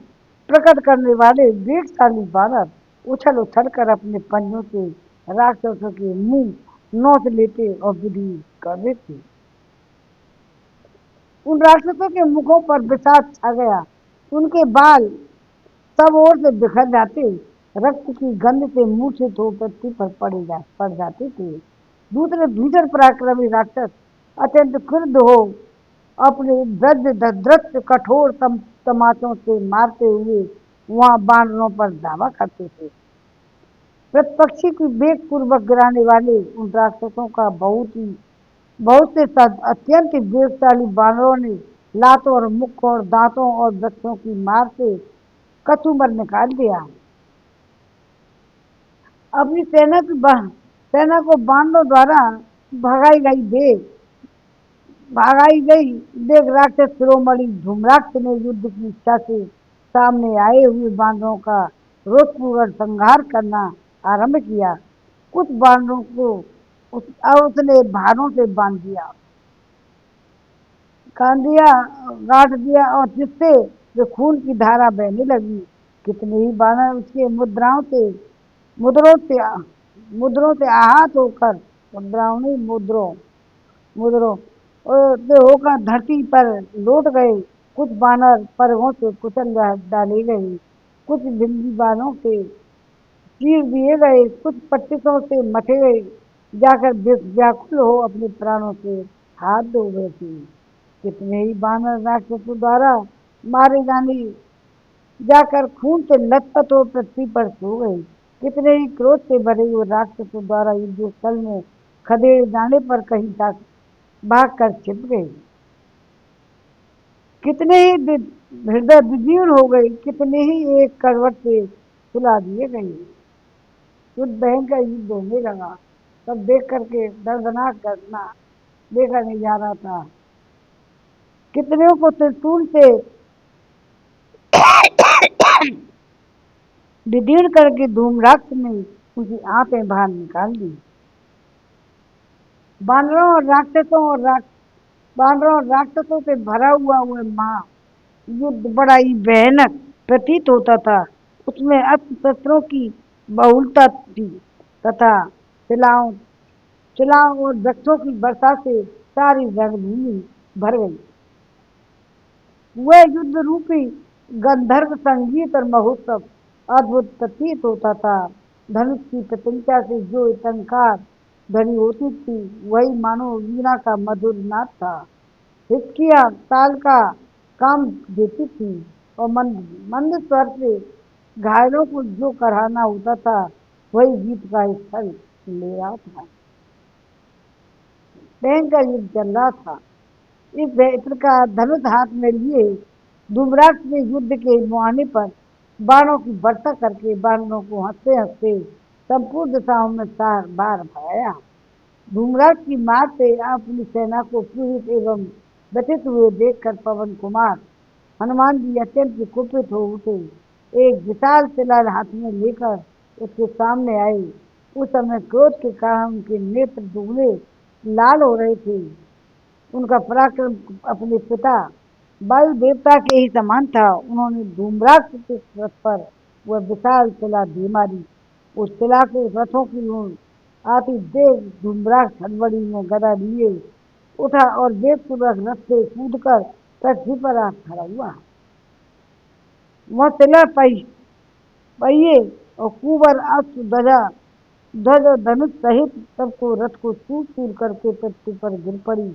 प्रकट करने वाले वेगशाली बानर उछल उछल कर अपने पंजों से राक्षसों के मुंह नोच लेते और विधि कर देते। उन राक्षसों के मुखों पर विषाद छा गया, उनके बाल सब ओर से बिखर जाते, रक्त की गंध से मूर्छित होकर पृथ्वी पर पड़ जाते थे। दूसरे भीषण पराक्रमी राक्षस अत्यंत क्रुद्ध हो अपने वज्रदृष्ट कठोर तमाचों से मारते हुए वहां बानरों पर दावा करते थे। प्रतिपक्षी की वेग पूर्वक गिराने वाले उन राक्षसों का बहुत से अत्यंत वेगशाली बानरों ने लातों और मुख और दांतों और वृक्षों की मार से कचूमर निकाल दिया। अपनी सेना को बानरों द्वारा भगाई गई देख भागाई गई देख राक्षस शिरोमणि धूम्राक्ष ने युद्ध की इच्छा से सामने आए हुए बानरों का रोषपूर्ण संहार करना आरंभ किया। कुछ बानरों को उसने भारों से बांध दिया, कान दिया, गांठ दिया, और जिससे जो खून की धारा बहने लगी। कितने ही बानर उसके मुद्रों से मुद्रों से आहत होकर, मुद्राओं नहीं मुद्रों मुद्रों से होकर धरती पर लौट गए। कुछ बानर परगों से कुचल डाले गए, कुछ बिंदी बानों से चीर दिए गए, कुछ पट्टिकों से मथे गए, जाकर व्याकुल हो अपने प्राणों से हाथ धो बैठे। कितने ही बानर राक्षसों द्वारा मारे जाने जाकर खून से लथपथ हो पृथ्वी पर सो गए। कितने ही क्रोध से भरे हुए राक्षसों द्वारा युद्ध स्थल में खदेड़े जाने पर कहीं तक भाग कर छिप गए। कितने ही हृदय विदीर्ण हो गए, कितने ही एक करवट से सुला दिए गए। युद्ध भयंकर युद्ध होने लगा। सब देख करके दर्दनाक घटना देखा नहीं जा रहा था। कितने को त्रिशूल से विदीर्ण करके धूम्राक्ष ने उनकी आंखें बाहर निकाल दी। बानरों और राक्षसों और बानरों और राक्षसों से भरा हुआ वह महा युद्ध बड़ा ही भयानक प्रतीत होता था। उसमें अस्त्र शस्त्रों की बहुलता थी तथा शिलाओं शिलाओं और वृक्षों की वर्षा से सारी रणभूमि भर गई। वह युद्ध रूपी गंधर्व संगीत और महोत्सव अद्भुत प्रतीत होता था। धनुष की प्रत्यंचा से जो टंकार ध्वनि होती थी, वही मानो वीणा का मधुर नाद था। हिचकियां ताल का काम देती थी और मंद मंद स्वर से घायलों को जो कराहना होता था, वही गीत का स्थल ले रहा था। भयंकर युद्ध चल रहा था। इस प्रकार धनुष हाथ में लिए धूम्राक्ष ने युद्ध के मुहाने पर बाणों की वर्षा करके बानरों को हंसते हंसते संपूर्ण दिशाओं में चार बार भगाया। धूम्राक्ष की मार से अपनी सेना को पीड़ित एवं व्यथित हुए देखकर पवन कुमार हनुमान जी अत्यंत कुपित हो उठे। एक विशाल शिला हाथ में लेकर उसके सामने आए। उस समय क्रोध के कारण उनके नेत्र दुगने लाल हो रहे थे। उनका पराक्रम अपने पिता वायु देवता के ही समान था। उन्होंने धूम्राक्ष के रथ पर वह विशाल शिला दे मारी। उस शिला को रथों की ओर आती देख धूम्राक्ष हड़बड़ी में गदा लिए उठा और वेगपूर्वक रथ से कूदकर पृथ्वी पर आ खड़ा हुआ। वह शिला पहिए और कुबर अश्व ध्वज और धनुष सहित सबको रथ को चूर चूर करके पृथ्वी पर गिर पड़ी।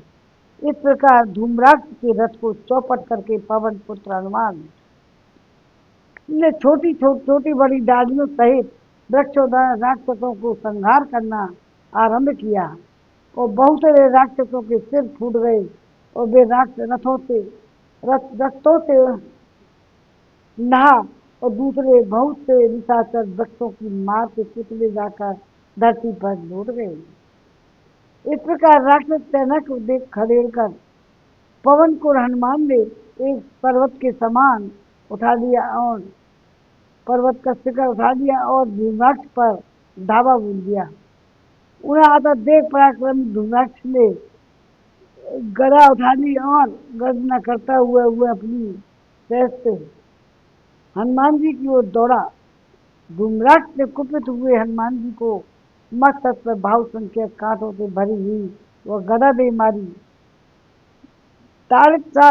इस प्रकार धूम्राक्ष के रथ को चौपट करके पवन पुत्र हनुमान ने छोटी बड़ी डालियों सहित वृक्षों द्वारा राक्षसों को संहार करना आरंभ किया और बहुत सारे राक्षसों के सिर फूट गए और वे रथों से नहा और दूसरे बहुत से निशाचर वृक्षों की मार से कुचले जाकर धरती पर लौट गए। इस प्रकार राक्षस सेना को देख खदेड़ कर पवन को हनुमान ने एक पर्वत के समान उठा लिया और पर्वत का शिखर उठा लिया और धूम्राक्ष पर धावा बोल दिया। उन्हें आता देख पराक्रमी धूम्राक्ष ने गदा उठा ली और गर्जना करता हुआ अपनी श्रेष्ठ हनुमान जी की ओर दौड़ा। धूम्राक्ष ने कुपित हुए हनुमान जी को मस्तक पर भाव संख्या कांटों से भरी हुई वह गदा दे मारी। ताड़िता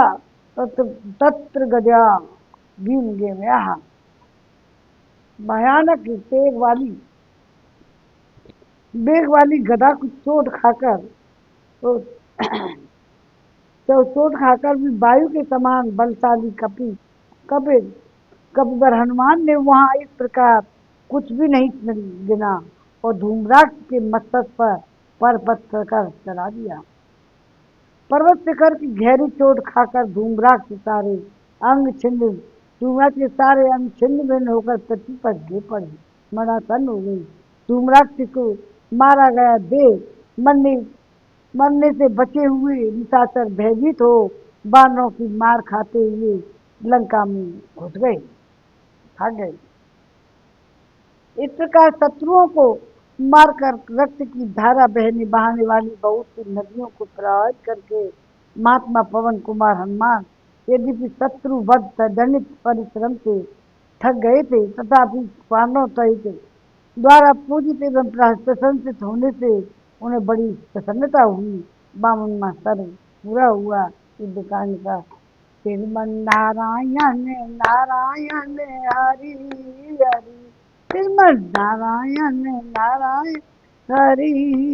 तत्र गजा भीम गया भयानक वेग वाली गदा को चोट खाकर तो चोट खाकर भी वायु के समान बलशाली कपिवर हनुमान ने वहां इस प्रकार कुछ भी नहीं गिना और धूम्राक्ष के मस्तक पर परपथ कर चला दिया। पर्वत शिखर की गहरी चोट खाकर धूम्राक्ष सारे अंग छिन्न धूम्राक्ष के सारे अंग छिन्न भिन्न होकर पृथ्वी पर गिर पड़े, मरासन हो गई। धूम्राक्ष को मारा गया देख मरने से बचे हुए निशाचर भयभीत हो बानरों की मार खाते हुए लंका में घुस गए, भाग गए। इस प्रकार शत्रुओं को मारकर रक्त की धारा बहाने वाली बहुत सी नदियों को प्रवाहित करके महात्मा पवन कुमार हनुमान यद्यपि शत्रु वध जनित परिश्रम से थक गए थे, तथापि पांडव सहित द्वारा पूजित एवं प्रशंसित होने से उन्हें बड़ी प्रसन्नता हुई। बामन मास्टर पूरा हुआ युद्धकांड का। श्रीमन नारायण नारायण हरि हरि, श्रीमन नारायण नारायण हरि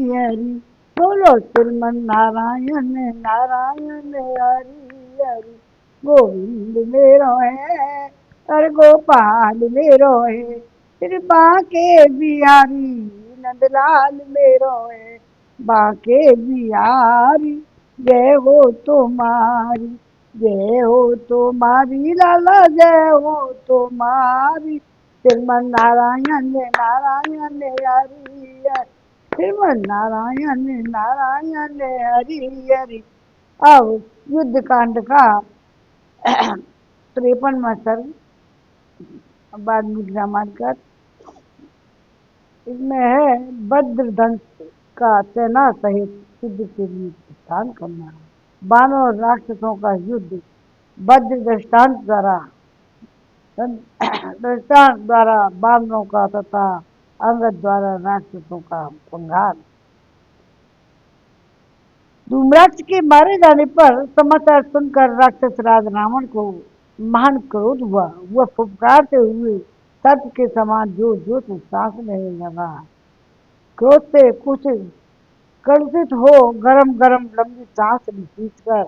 हरि, बोलो श्रीमन नारायण नारायण हरि हरि। गोविंद मेरो है और गोपाल मेरो है, श्री बांके बिहारी नंदलाल मेरो है। बांके बिहारी जय हो तुम्हारी, जय हो तुम्हारी लाला जय हो तुम्हारी, श्रीमन नारायण नारायण हरि हरि, श्रीमन नारायण नारायण हरि हरि। अब युद्ध कांड का 53वां सर्ग वाल्मीकि रामायण का। इसमें है वज्रदंश का सेना सहित युद्ध के लिए प्रस्थान करना, बानों और राक्षसों का युद्ध वज्र दृष्टांत द्वारा बानरों का तथा अंगद द्वारा राक्षसों का संहार। धूम्राक्ष के मारे जाने पर समाचार सुनकर राक्षस राज रावण को महान क्रोध हुआ। वह फुफकारते हुए सर्प के समान जो जो सांस लेने लगा। क्रोध से कुछ कलुषित हो गरम गरम लंबी सांस खींचकर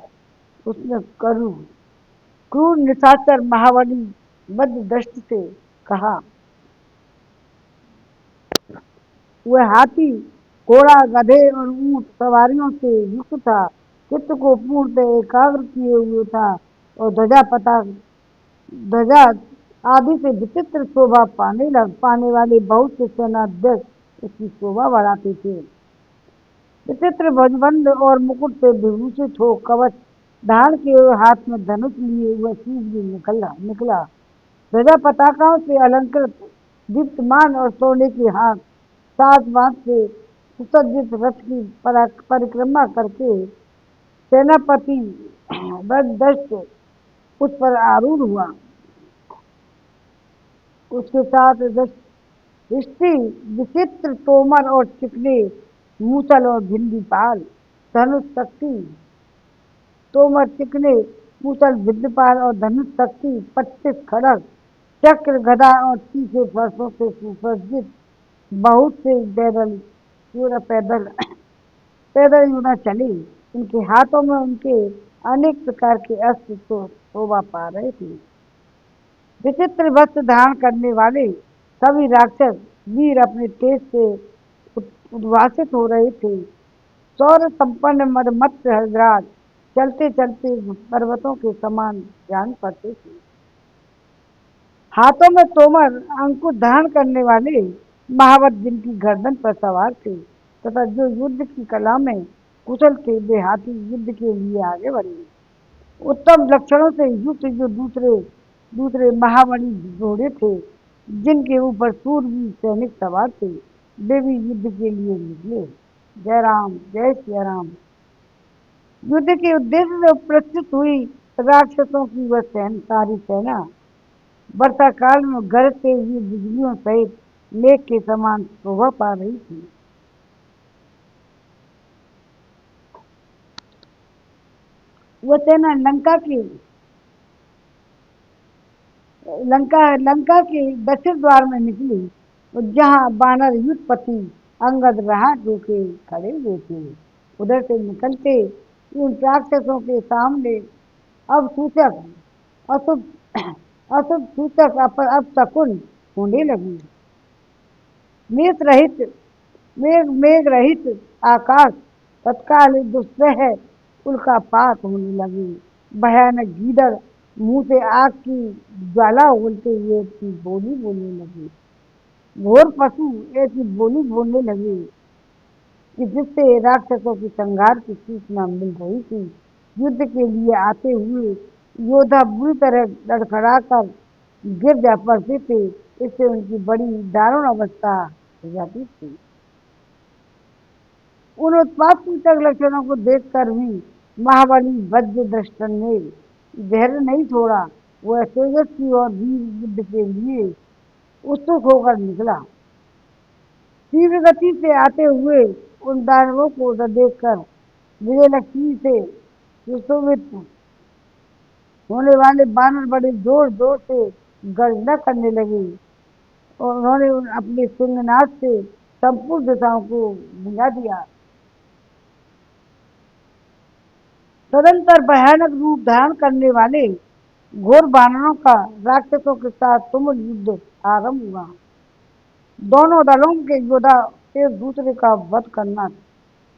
उसने क्रूर निशाचर महाबली वज्रदष्ट से कहा। वह हाथी घोड़ा गधे और ऊंट सवारियों से युक्त था, चित्त को पूर्णतः एकाग्र किए हुए था और ध्वजा आदि से विचित्र शोभा पाने वाले बहुत से सेनाध्यक्ष उसकी शोभा बढ़ाते थे। विचित्र ध्वजबंद और मुकुट से विभूषित हो कवच धारण किए हुए हाथ में धनुष लिए हुए शीघ्र निकला। ध्वजा पताकाओं से अलंकृत दीप्तमान और सोने के हाथ सात बांध से सुसज्जित रथ की परिक्रमा करके सेनापति वज्रदष्ट उस पर आरूढ़ हुआ। उसके साथ दृष्टि विचित्र तोमर और चिकने मूसल और भिंडीपाल धनुष शक्ति, तोमर चिकने मूसल भिंडीपाल और धनुष शक्ति 25 खड़ग चक्र गदा और तीखे फरसों से सुसज्जित बहुत से पैदल यूना चले। उनके हाथों में उनके अनेक प्रकार के अस्त्र तो शोभा पा रहे थे। विचित्र वस्त्र धारण करने वाले सभी राक्षस वीर अपने तेज से उद्भासित हो रहे थे। सौर संपन्न मदमत्त हरिद्राज चलते चलते पर्वतों के समान जान पड़ते थे। हाथों में तोमर अंकुश धारण करने वाले महावत जिनकी गर्दन पर सवार थे तथा जो युद्ध की कला में कुशल थे, वे हाथी युद्ध के लिए आगे बढ़े। उत्तम लक्षणों से युक्त जो दूसरे महाबली घोड़े थे, जिनके ऊपर सूरवीर सैनिक सवार थे, वे भी युद्ध के लिए निकले। जय राम, जय सिया राम। युद्ध के उद्देश्य से प्रस्तुत हुई राक्षसों की वह सारी सेना वर्षा काल में गरजते हुए बिजलियों सहित मेघ के समान शोभा पा रही थी। वह सेना लंका के दक्षिण द्वार में निकली, जहाँ बानर युद्धपति अंगद राह रोके खड़े हुए थे। उधर से निकलते उन राक्षसों के सामने अब सूचक अशुभ अशुभ सूचक अपशकुन होने लगी। मेघ रहित आकाश तत्काल दुस्सह उल्कापात होने लगी। भयानक गीदड़ मुंह से आग की ज्वाला उगलते हुए ऐसी बोली बोलने लगी। घोर पशु ऐसी बोली बोलने लगे कि जिससे राक्षसों की संहार की सूचना मिल रही थी। युद्ध के लिए आते हुए योद्धा बुरी तरह लड़खड़ाकर गिर जा पड़ते थे। इससे उनकी बड़ी दारुण अवस्था हो जाती थी। उन उत्पात सूचक लक्षणों को देखकर भी महाबली वज्र दृष्टन ने धैर्य नहीं छोड़ा। वह तेजस्वी और वीर युद्ध के लिए उत्सुक होकर निकला। तीव्र गति से आते हुए उन दानवों को देखकर विजयलक्ष्मी से सुशोभित होने वाले बानर बड़े जोर जोर से गर्जना करने लगे और उन्होंने अपने सिंहनाद से संपूर्ण दिशाओं को भिजा दिया। तदंतर भयानक रूप धारण करने वाले घोर बानरों का राक्षसों के साथ तुमुल युद्ध आरंभ हुआ। दोनों दलों के योद्धा एक दूसरे का वध करना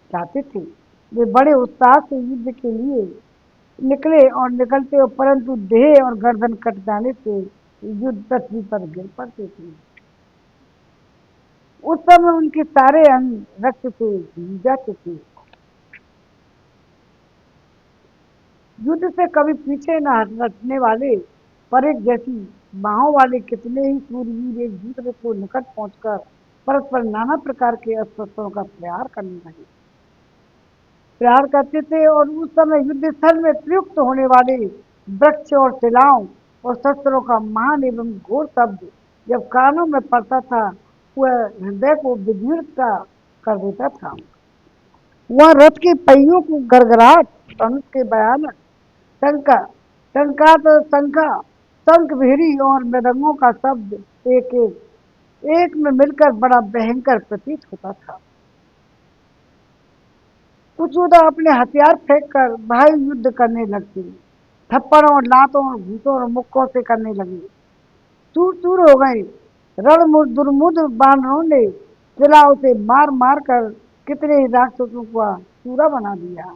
चाहते थे। वे बड़े उत्साह से युद्ध के लिए निकले और निकलते हो, परंतु देह और गर्दन कट जाने से युद्ध पृथ्वी पर गिर पड़ते थे। उस समय उनके सारे अंग रक्त से भीग जाते थे। युद्ध से कभी पीछे न हटने वाले परेख जैसी बाहों वाले कितने ही सूरवीर एक दूसरे को निकट पहुंचकर परस्पर नाना प्रकार के अस्त्रों का प्रहार करते थे और उस समय युद्ध स्थल में प्रयुक्त होने वाले वृक्ष और शिलाओं और शस्त्रों का महान एवं घोर शब्द जब कानों में पड़ता था, वह हृदय को विदीर्ण कर देता था। वह रथ के पहियों को गड़गड़ाहट, धनुष के भयानक शंका शंका तो शंखा शंख भेरी और मृदंगों का शब्द एक एक में मिलकर बड़ा भयंकर प्रतीत होता था। कुछ योद्धा अपने हथियार फेंक कर भाई युद्ध करने लगते, थप्पड़ों और लातों और घूंसों और मुक्कों से करने लगे। चूर चूर हो गए। दुर्मुद बानरों ने किलाओं से मार मार कर कितने ही राक्षसों का चूरा बना दिया।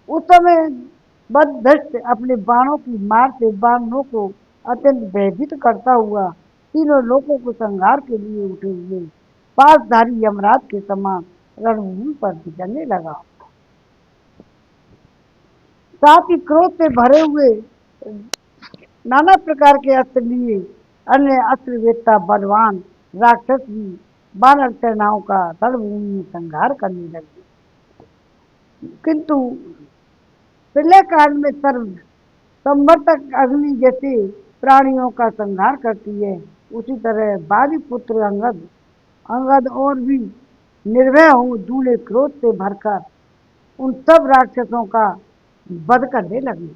उस समय बददृष्ट अपने बाणों की मार से बानरों को अत्यंत भयभीत करता हुआ तीनों लोगों को संहार के लिए उठे हुए पासधारी यमराज के समान रणभूमि पर विचरने लगा। साथ ही क्रोध से भरे हुए नाना प्रकार के अस्त्र लिए अन्य अस्त्र वेत्ता बलवान राक्षस भी बानर सेनाओं का रणभूमि में संहार करने लगे। किंतु प्रलय काल में सर्व संवर्तक अग्नि जैसे प्राणियों का संहार करती है, उसी तरह बाली पुत्र अंगद अंगद और भी निर्भय हो दूल्हे क्रोध से भरकर उन सब राक्षसों का वध करने लगे।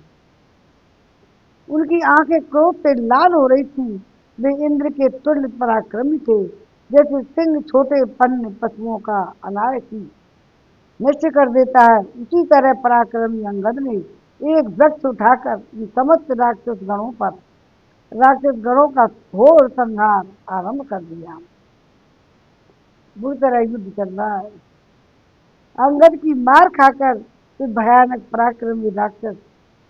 उनकी आंखें क्रोध से लाल हो रही थी। वे इंद्र के तुल्य पराक्रमी थे, जैसे सिंह छोटे पन्न पशुओं का अनायासी निश्चय कर देता है, उसी तरह पराक्रमी अंगद ने एक वृक्ष उठाकर इन समस्त राक्षस गणों का घोर संहार आरंभ कर दिया। बुरी तरह युद्ध चल रहा है। अंगद की मार खाकर तो भयानक पराक्रमी राक्षस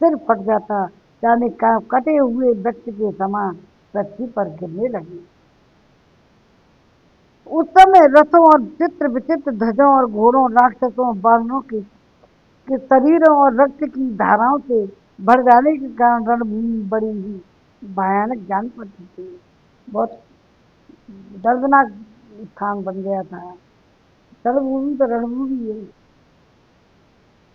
सिर फट जाता, जाने कटे हुए वृक्ष के समान पृथ्वी पर गिरने लगे। उस समय रथों और चित्र विचित्र ध्वजों और घोड़ों राक्षसों बानरों के शरीरों और रक्त की धाराओं से भर जाने के कारण रणभूमि बड़ी ही भयानक जान पड़ती थी। बहुत दर्दनाक स्थान बन गया था। रणभूमि तो रणभूमि है।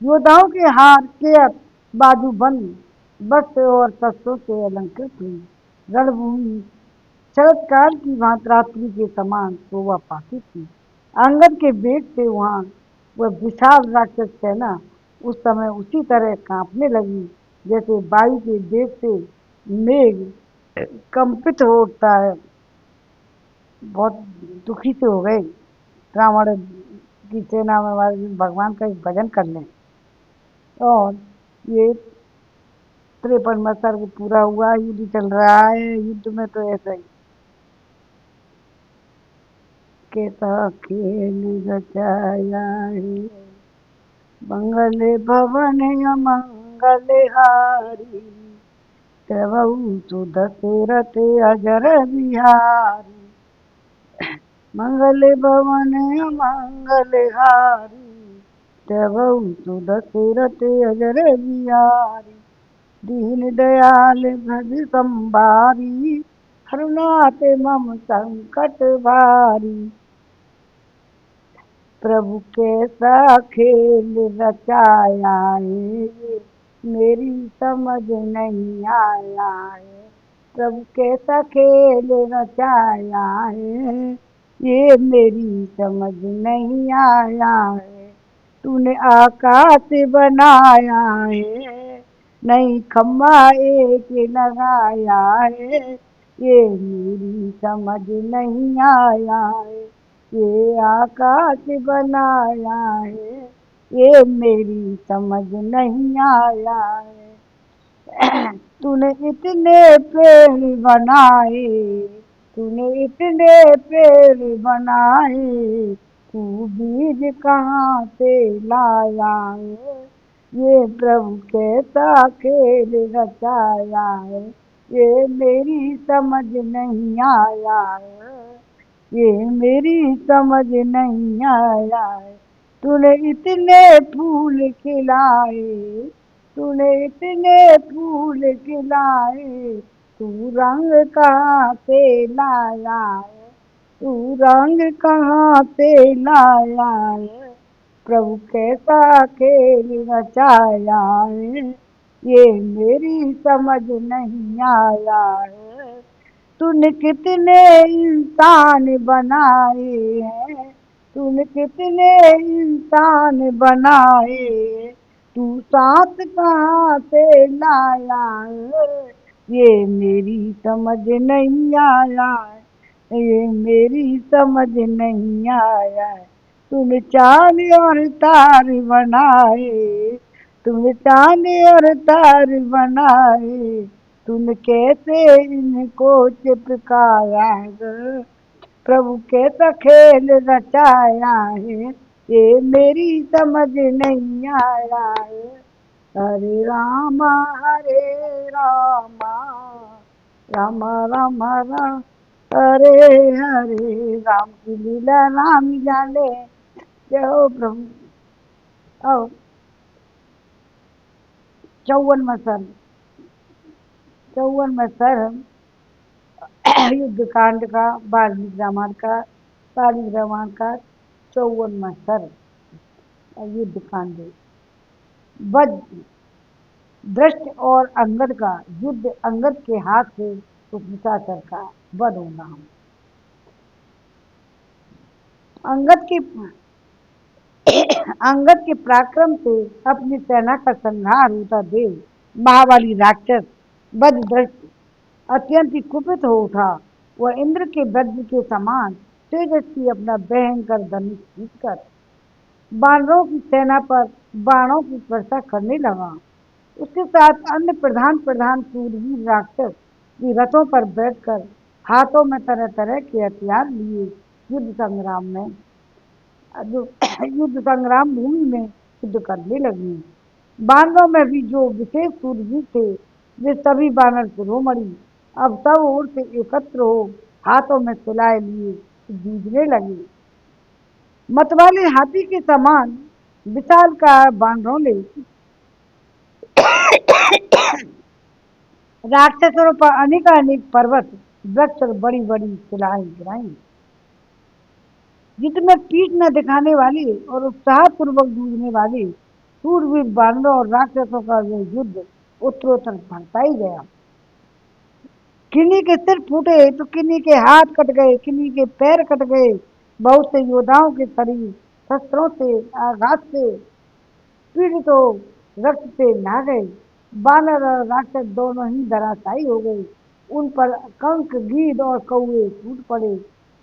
योद्धाओं के हार केयत बाजू बंद वस्त्र और शस्त्रों से अलंकृत हुई रणभूमि शरद काल की भांति रात्रि के समान शोभा पाती थी। अंगद के वेग से वहां वह विशाल राक्षस सेना उस समय उसी तरह कांपने लगी जैसे वायु के वेग से मेघ कंपित हो उठता है। बहुत दुखी से हो गए। रावण की सेना में हमारे भगवान का एक भजन कर लें। और ये 53वां सर्ग पूरा हुआ। युद्ध चल रहा है। युद्ध में तो ऐसा ही कैसा खेल रचाया है, मंगल भवन अमंगल हारी, तबहु तो दशरथ अजर बिहारी। मंगल भवन अमंगल हारी, तबहु तो दशरथ अजर बिहारी। दीन दयाल भज संभारी, हरनाथ मम संकट भारी। प्रभु कैसा खेल रचाया है, मेरी समझ नहीं आया है। प्रभु कैसा खेल रचाया है, ये मेरी समझ नहीं आया है। तूने आकाश बनाया है, नहीं खम्बा एक लगाया है, ये मेरी समझ नहीं आया है। ये आकाश बनाया है, ये मेरी समझ नहीं आया है। तूने इतने पेड़ बनाए, तूने इतने पेड़ बनाए, तू बीज कहाँ से लाया है। ये प्रभु कैसा खेल रचाया है, ये मेरी समझ नहीं आया है। ये मेरी समझ नहीं आया है। तूने इतने फूल खिलाए, तूने इतने फूल खिलाए, तू रंग कहाँ से लाया है, तू रंग कहाँ से लाया है। प्रभु कैसा खेल रचाया है, ये मेरी समझ नहीं आया है। तूने कितने इंसान बनाए हैं, तूने कितने इंसान बनाए, तू सांस कहाँ से लाया है, ये मेरी समझ नहीं आया है, ये मेरी समझ नहीं आया है। तूने चांद और तार बनाए, तूने चांद और तार बनाए, तूने कैसे इनको चिपकाया है। प्रभु कैसा खेल रचाया है, ये मेरी समझ नहीं आया है। हरे रामा, हरे रामा, रामा रामा राम, हरे हरे। राम की लीला राम जाने। जय हो प्रभु। अब 54वां सर्ग। 54वां सर्ग युद्ध कांड का, वाल्मीकि रामायण का, वाल्मीकि रामायण का 54वां सर्ग युद्ध कांड। वज्र दृष्ट और अंगद का युद्ध, अंगद के हाथ से उस निशाचर का वध होना। अंगद के अंगद के पराक्रम से अपनी सेना का संहार होता देख महाबली राक्षस बददृष्ट अत्यंत ही कुपित हो उठा। वह इंद्र के वज्र के समान तेजस्वी अपना भयंकर धनुष खींचकर बानरों की सेना पर बाणों की वर्षा करने लगा। उसके साथ अन्य प्रधान प्रधान शूरवीर राक्षस भी रथों पर बैठकर हाथों में तरह तरह के हथियार लिए युद्ध संग्राम में जो युद्ध संग्राम भूमि में युद्ध करने लगे। बानरों में भी जो विशेष शूरवीर थे, वे सभी बानर शिरोमणि अब सब ओर से एकत्र हो हाथों में सिलाए लिए जूझने लगे। मतवाले हाथी के समान विशालकाय बानरों ने राक्षसों पर अनेकानेक पर्वत, वृक्ष और बड़ी बड़ी शिलाएं गिराई, जिसमें पीठ न दिखाने वाले और उत्साह पूर्वक जूझने वाले शूरवीर बानरों और राक्षसों का यह युद्ध उत्तरोत्तर बढ़ता ही गया। किन्हीं के सिर फूटे तो किन्हीं के हाथ कट गए, किन्हीं के पैर कट गए। बहुत से योद्धाओं के शरीर शस्त्रों से आघात से पीड़ित हो रक्त से नहा गए। बानर और राक्षस दोनों ही धराशायी हो गए। उन पर कंक गीध और कौवे टूट पड़े।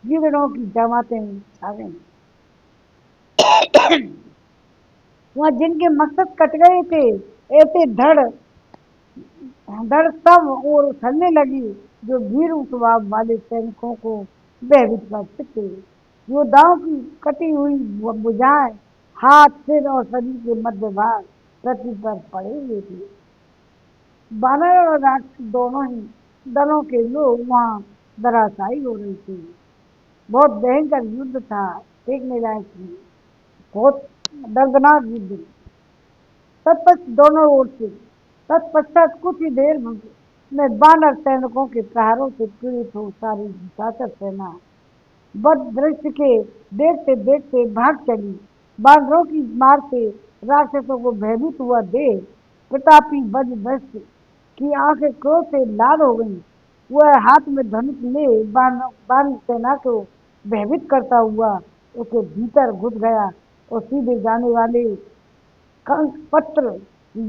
गिदड़ों की जमातें छा गईं। वह जिनके मकसद कट गए थे, ऐसे धड़ धड़ सब और उछलने लगी, जो भीड़ स्वभाव वाले सैनिकों को भयभीत करते थे। योद्धाओं की कटी हुई भुजाएं, हाथ, सिर और शरीर के मध्य भाग पृथ्वी पर पड़े हुए थे। बानर और राक्षस दोनों ही दलों के लोग वहां धराशायी हो रहे थे। बहुत भयंकर युद्ध था, देखने लायक नहीं। बहुत दर्दनाक युद्ध। तत्पश्चात दोनों ओर से तत्पश्चात कुछ ही देर में बानर सैनिकों के प्रहारों से पीड़ित हो सारी निशाचर सेना बद दृश्य के देखते देखते भाग चली। बानरों की मार से राक्षसों को भयभीत हुआ देख प्रतापी बद दृश्य की आंखें क्रोध से लाल हो गईं। वह हाथ में धनुष ले बान सेना को भयभीत करता हुआ उसके भीतर घुस गया और सीधे जाने वाले कंक पत्र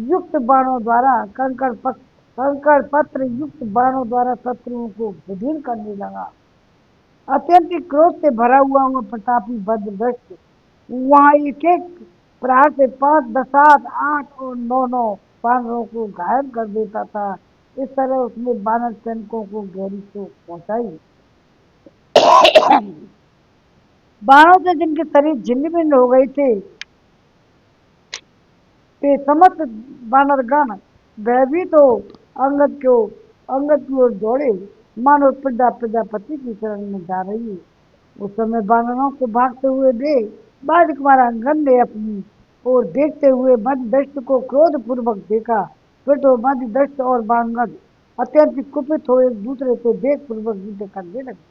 युक्त बाणों द्वारा कंकड़ पत्र युक्त बाणों द्वारा शत्रुओं को विदीर्ण करने लगा। अत्यंत क्रोध से भरा हुआ वह प्रतापी भद्रदृष्ट वहां एक एक प्रहार से 5, 10, 7, 8 और 9 बानरों को घायल कर देता था। इस तरह उसने बानर सैनिकों को गहरी चोट पहुंचाई। बाणों से जिनके शरीर छिन्न भिन्न हो गए थे ते समस्त बानरगण भयभीत हो अंगद को अंगद की ओर दौड़े मानो प्रजापति की शरण में जा रही है। उस समय बानरों को भागते हुए देख बालकुमार अंगद ने अपनी ओर देखते हुए मध्यदष्ट को क्रोध पूर्वक देखा। फिर तो मध्यदष्ट और बांगद अत्यंत कुपित हो एक दूसरे से देख पूर्वक युद्ध करने लगे।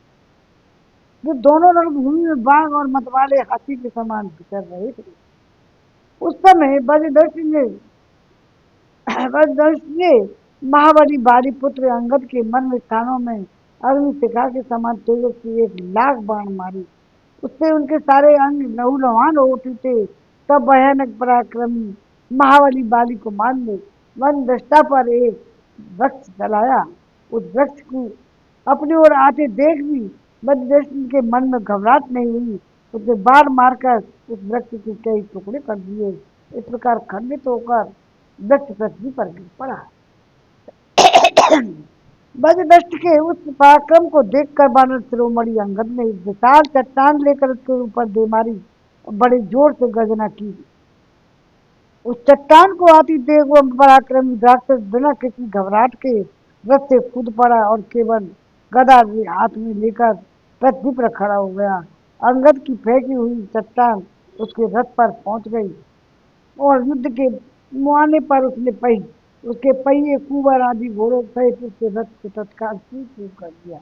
जो दोनों लोग भूमि में बाघ और मतवाले हाथी के समान विचर रहे थे। उस समय बजदर्श ने महाबली बाली पुत्र अंगद के मन में स्थानों में अग्नि शिखा के समान तेजस्वी 1,00,000 बाण मारी। उससे उनके सारे अंग लहूलुहान हो उठे थे। तब भयानक पराक्रमी महाबली बाली को मान ने वन दृष्टा पर एक वृक्ष जलाया। उस वृक्ष को अपनी ओर आते देख भी बद्रदृष्ट के मन में घबराहट नहीं हुई। उसने बाढ़ मारकर उस वृक्ष के कई टुकड़े कर दिए। इस प्रकार खंडित होकर वृक्ष पृथ्वी पर गिर पड़ा। बजदष्ट के उस पराक्रम को देखकर बानर शिरोमणि अंगद ने एक विशाल चट्टान लेकर उसके ऊपर दे मारी और बड़े जोर से गर्जना की। उस चट्टान को आती देख वो पराक्रमी राक्षस बिना किसी घबराहट के रथ से कूद पड़ा और केवल गदा हाथ में लेकर पृथ्वी पर खड़ा हो गया। अंगद की फेंकी हुई चट्टान उसके रथ पर पहुंच गई और युद्ध के मुहाने पर उसके पहिए कुंवर आदि घोड़ों सहित उसके रथ को तत्काल चूर कर दिया।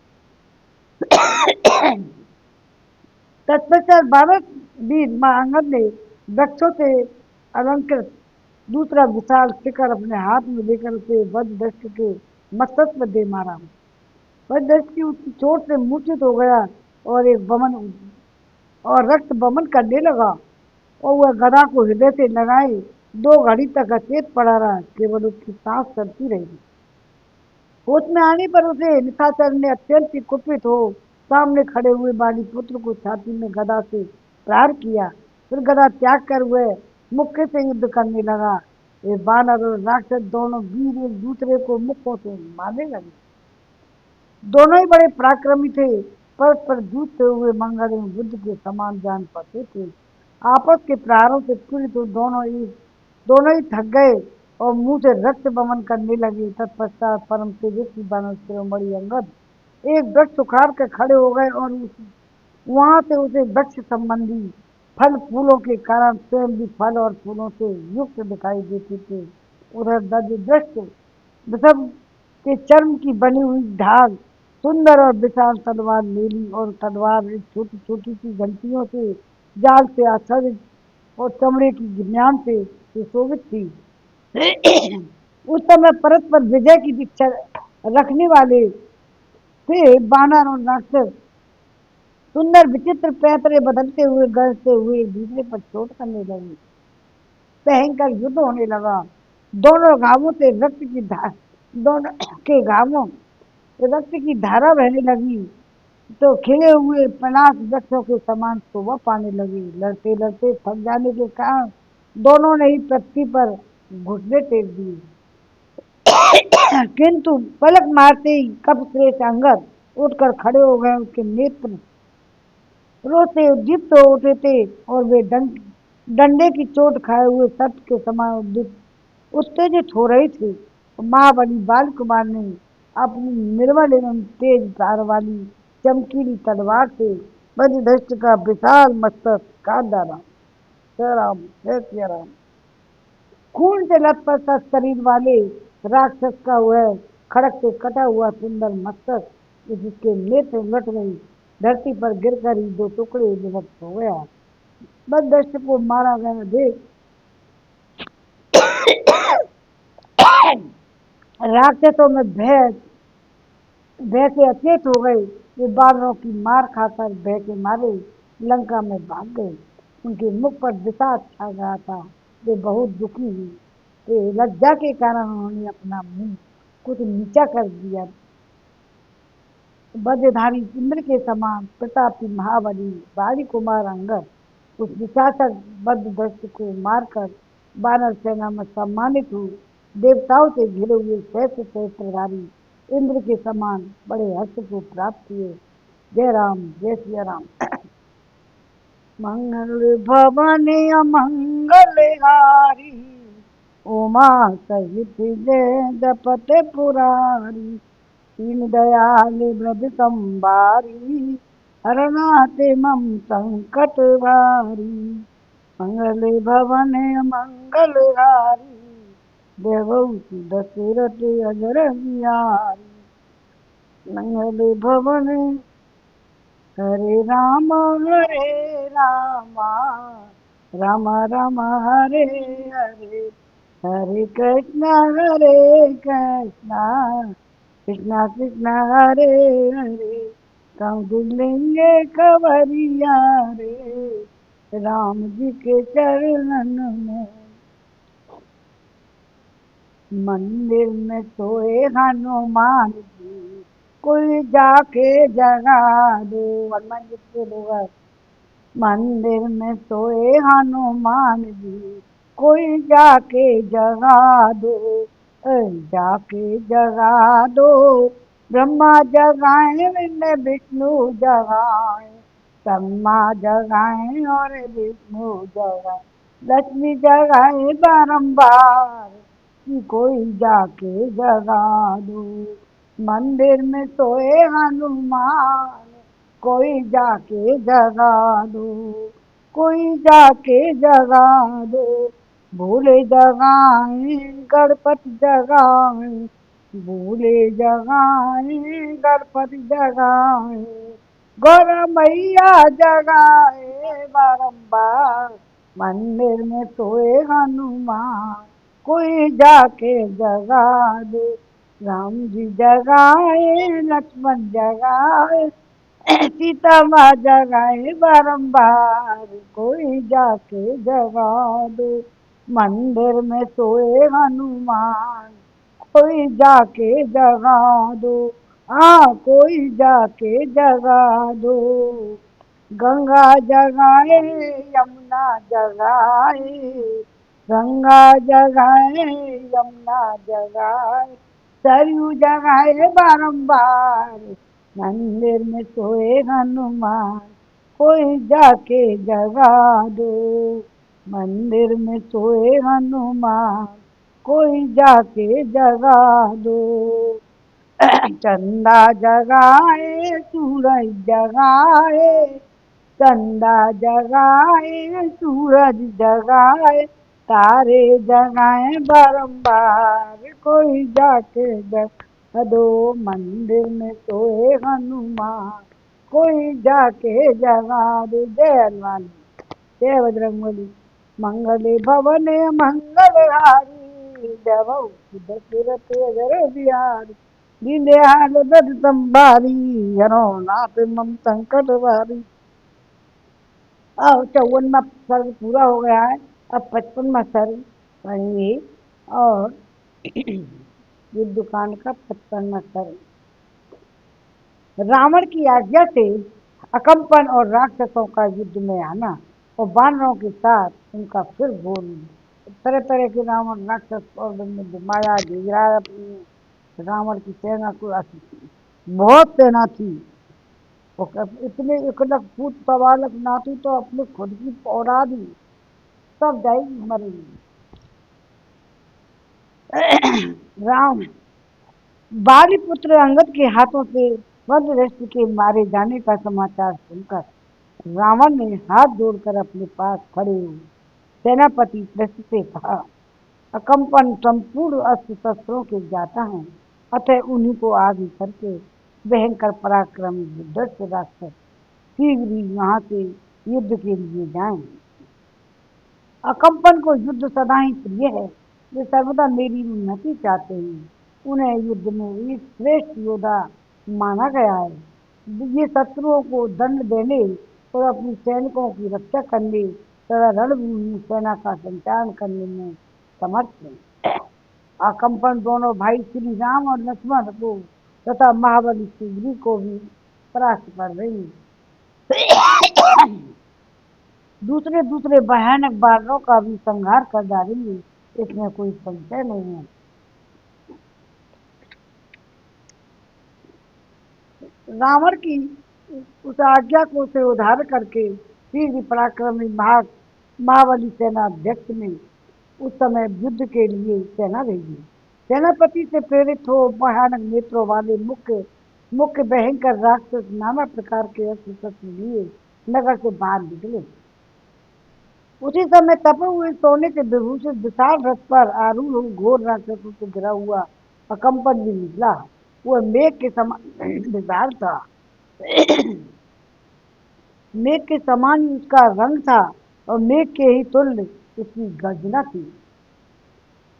तत्पश्चात भारत वीर अंगद ने वृक्षों से अलंकृत दूसरा विशाल शिखर अपने हाथ में लेकर उसे वज्रदष्ट के मस्तक में दे मारा। वज्रदष्ट की उसकी चोट से मूर्छित हो गया और एक बमन और रक्त बमन करने लगा और वह गदा को हृदय से लगाए 2 घड़ी तक अचेत पड़ा रहा। केवल उसकी सांस चलती रही। होश में आने पर उसे निशाचर ने अत्यंत कुपित हो सामने खड़े हुए बाली पुत्र को छाती में गदा से प्रहार किया। फिर गदा त्याग कर वह मुक्के से युद्ध करने लगा। ये बानर और राक्षस दोनों वीर एक दूसरे को मुक्कों से मारने लगे। दोनों ही बड़े पराक्रमी थे। परस्पर जूझते हुए मंगल एवं बुद्ध के समान जान पड़ते थे। आपस के प्रहारों से पीड़ित हो दोनों ही थक गए और मुंह से रक्त बमन करने लगे। तत्पश्चात परम तेजस्वी बानर शिरोमणि अंगद एक वृक्ष उखाड़ कर खड़े हो गए और वहां से उसे वृक्ष संबंधी फल फूलों के कारण स्वयं भी फल और फूलों से युक्त दिखाई देते थे। उधर दृष्ट वृषभ के चर्म की बनी हुई ढाल सुंदर और विशाल तलवार ले ली और तलवार एक छोटी छोटी सी घंटियों से जाल से आच्छादित और चमड़े की गिरनान से सुशोभित थी। उस समय परस्पर विजय की दीक्षा रखने वाले थे बानर और राक्षस सुंदर विचित्र पैतरे बदलते हुए गरजते हुए एक दूसरे पर चोट करने लगे। भयंकर युद्ध होने लगा। दोनों घावों से दोनों के घावों रक्त की धारा बहने लगी तो खिले हुए पलाश वृक्षों के समान शोभा पाने लगी। लड़ते लड़ते थक जाने के कारण दोनों ने ही पृथ्वी पर घुटने टेक दिए। किंतु पलक मारते ही कपश्रेष्ठ अंगद उठकर खड़े हो गए। उसके नेत्र रोज से उद्दीप्त हो उठे थे और वे डंडे की चोट खाए हुए सर्प के समान उत्तेजित हो रही थी। महाबली बाल कुमार ने अपनी निर्मल एवं तेज धार वाली चमकीली तलवार से बजदष्ट का विशाल मस्तक काट डाला। जय राम, जय सिया राम। खून से लथपथ शरीर वाले राक्षस का वह खड़क से कटा हुआ सुंदर मस्तक, जिसके नेत्र लट गई, धरती पर गिरकर ही दो टुकड़े विभक्त हो गया। बस दृश्य को मारा गया देख राक्षसों में भय भय से अचेत हो गए। वे बानरों की मार खाकर भय के मारे लंका में भाग गए। उनके मुख पर विषाद छा गया था। वे बहुत दुखी हुई। लज्जा के कारण उन्होंने अपना मुंह कुछ नीचा कर दिया। वज्रधारी इंद्र के समान प्रतापी महाबली बाली कुमार अंगद उस निशाचर बद्रदस्त को मारकर वानर सेना में सम्मानित हुए। देवताओं से घिरे हुए सहस्त्र सहस्त्रधारी इंद्र के समान बड़े हर्ष को प्राप्त किए। जय राम, जय सिया राम। मंगल भवन मंगलहारी, उमा सहित जय जपत पुरारी। दीन दयाल ब्रज संबारी, हरनाते मम संकट भारी। मंगल भवन मंगलहारी, देवौ दशरथ अजर बिहारी। मंगल भवन हरे रामा, राम राम हरे हरे, हरे कृष्णा कृष्णा कृष्णा हरे हरे। कम लेंगे खबरिया रे, राम जी के चरणन में। मंदिर में सोए हनुमान जी, कोई जाके जगा दो। हनुमान जी के लोग मंदिर में सोए हनुमान जी, कोई जाके जगा दो। जाके जगा दो। ब्रह्मा जगाए विष्णु जगाए, ब्रह्मा जगाए और विष्णु जगाए, लक्ष्मी जगाए बारंबार, कि कोई जाके जगा दो। मंदिर में सोए हनुमान, कोई जाके जगा दो। कोई जाके जगा दो। भूले जगाए गणपति जगाए, भूले जगाए गणपति जगाए, गौरा मैया जगाए बारंबार। मंदिर में सोए हनुमान, कोई जाके जगा दे। राम जी जगाए, लक्ष्मण जगाए, सीता माँ जगाए बारंबार, कोई जाके जगा दो। मंदिर में सोए हनुमान, कोई जाके जगा दो। हाँ, कोई जाके जगा दो। गंगा जगाए, यमुना जगाए, गंगा जगाए, यमुना जगाए, सरयू जगाए बारंबार। मंदिर में सोए हनुमान, कोई जाके जगा दो। मंदिर में सोए हनुमान, कोई जाके जगा दो। चंदा जगाए, सूरज जगाए, चंदा जगाए, सूरज जगाए, तारे जगाए बारंबार, कोई जाके जगा दो। मंदिर में सोए हनुमान, कोई जाके जगा दो। जय हनुमान, जय बजरंगबली। मंगले भवने मंगलहारी, जय दशरथ अजर बिहारी। दीन दयाल दत संभारी, हरो नाथ मम संकट भारी। अब 54वां सर्ग पूरा हो गया है। अब 55वां सर्ग पढ़ेंगे। और युद्ध कांड का 55वां सर्ग। रावण की आज्ञा से अकम्पन और राक्षसों का युद्ध में आना और वानरों के साथ उनका फिर घोर, तरह तरह के रावण राक्षस और माया घेरा अपनी रावण की सेना को। बहुत सेना थी। इतने इकलक फूट सवालक नाती तो अपने खुद की औलाद ही सब जाएगी मरेगी। राम बाली पुत्र अंगद के हाथों से वज्रदस्यु के मारे जाने का समाचार सुनकर रावण ने हाथ जोड़कर अपने पास खड़े हुए सेनापति दृष्ट से कहा, अकम्पन संपूर्ण अस्त्र शस्त्रों के ज्ञाता हैं, अतः उन्हीं को आगे करके भयंकर पराक्रमी बुद्धस्त राक्षस शीघ्र ही यहाँ से युद्ध के लिए जाएं। अकम्पन को युद्ध सदा ही प्रिय है, वे सर्वदा मेरी उन्नति चाहते हैं। उन्हें युद्ध में एक श्रेष्ठ योद्धा माना गया है। ये शत्रुओं को दंड देने और अपने सैनिकों की रक्षा करने तथा रणभूमि में सेना का संचालन करने में समर्थ है। अकम्पन दोनों भाई श्री राम और लक्ष्मण को तथा महाबली सुग्रीव को भी परास्त कर रही दूसरे दूसरे भयानक बानरों का भी संहार कर डालेंगे, इसमें कोई संशय नहीं है। रावण की उस आज्ञा को से उद्धार करके शीघ्र पराक्रमी महाबली सेनाध्यक्ष ने उस समय युद्ध के लिए सेना भेजी। सेनापति से प्रेरित हो भयानक नेत्रों वाले मुख्य मुख्य भयंकर राक्षस नाना प्रकार के अस्त्र शस्त्र लिए नगर से बाहर निकले। उसी समय तपे हुए सोने से विभूषित विशाल रथ पर आरूढ़ हो घोर राक्षसों से घिरा हुआ अकम्पन भी निकला। वह मेघ के समान विशाल था, मेघ के समान ही उसका रंग था और मेघ के ही तुल्य उसकी गर्जना थी।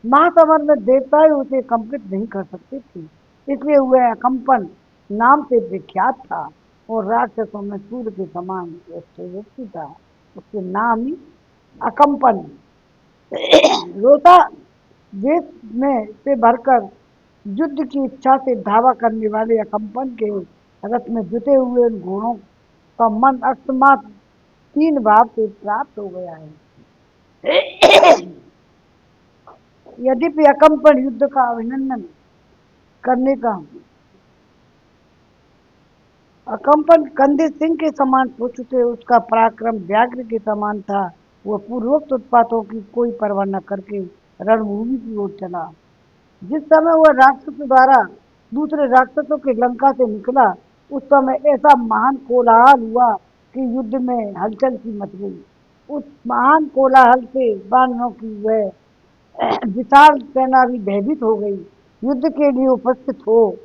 महासमर में देवताएं उसे कंपित नहीं कर सकते थे, इसलिए वह अकम्पन नाम से विख्यात था और राक्षसों में सूर्य के समान तेजस्वी था। उसके नाम ही अकम्पन। रोता देश में से भरकर युद्ध की इच्छा से धावा करने वाले अकम्पन के रथ में जुटे हुए उन घोड़ों का मन अकस्मात 3 भाव से प्राप्त हो गया है। यद्यपि अकम्पन युद्ध का अभिनंदन करने का अकम्पन कंधे सिंह के समान पुष्ट थे, उसका पराक्रम व्याघ्र के समान था। वह पूर्वोक्त उत्पातों की कोई परवाह न करके रणभूमि की ओर चला। जिस समय वह राक्षसों द्वारा दूसरे राक्षसों के लंका से निकला, उस समय ऐसा महान कोलाहल हुआ कि युद्ध में हलचल सी मच गई। उस महान कोलाहल से बानरों की वह विशाल सेना भी भयभीत हो गई। युद्ध के लिए उपस्थित हो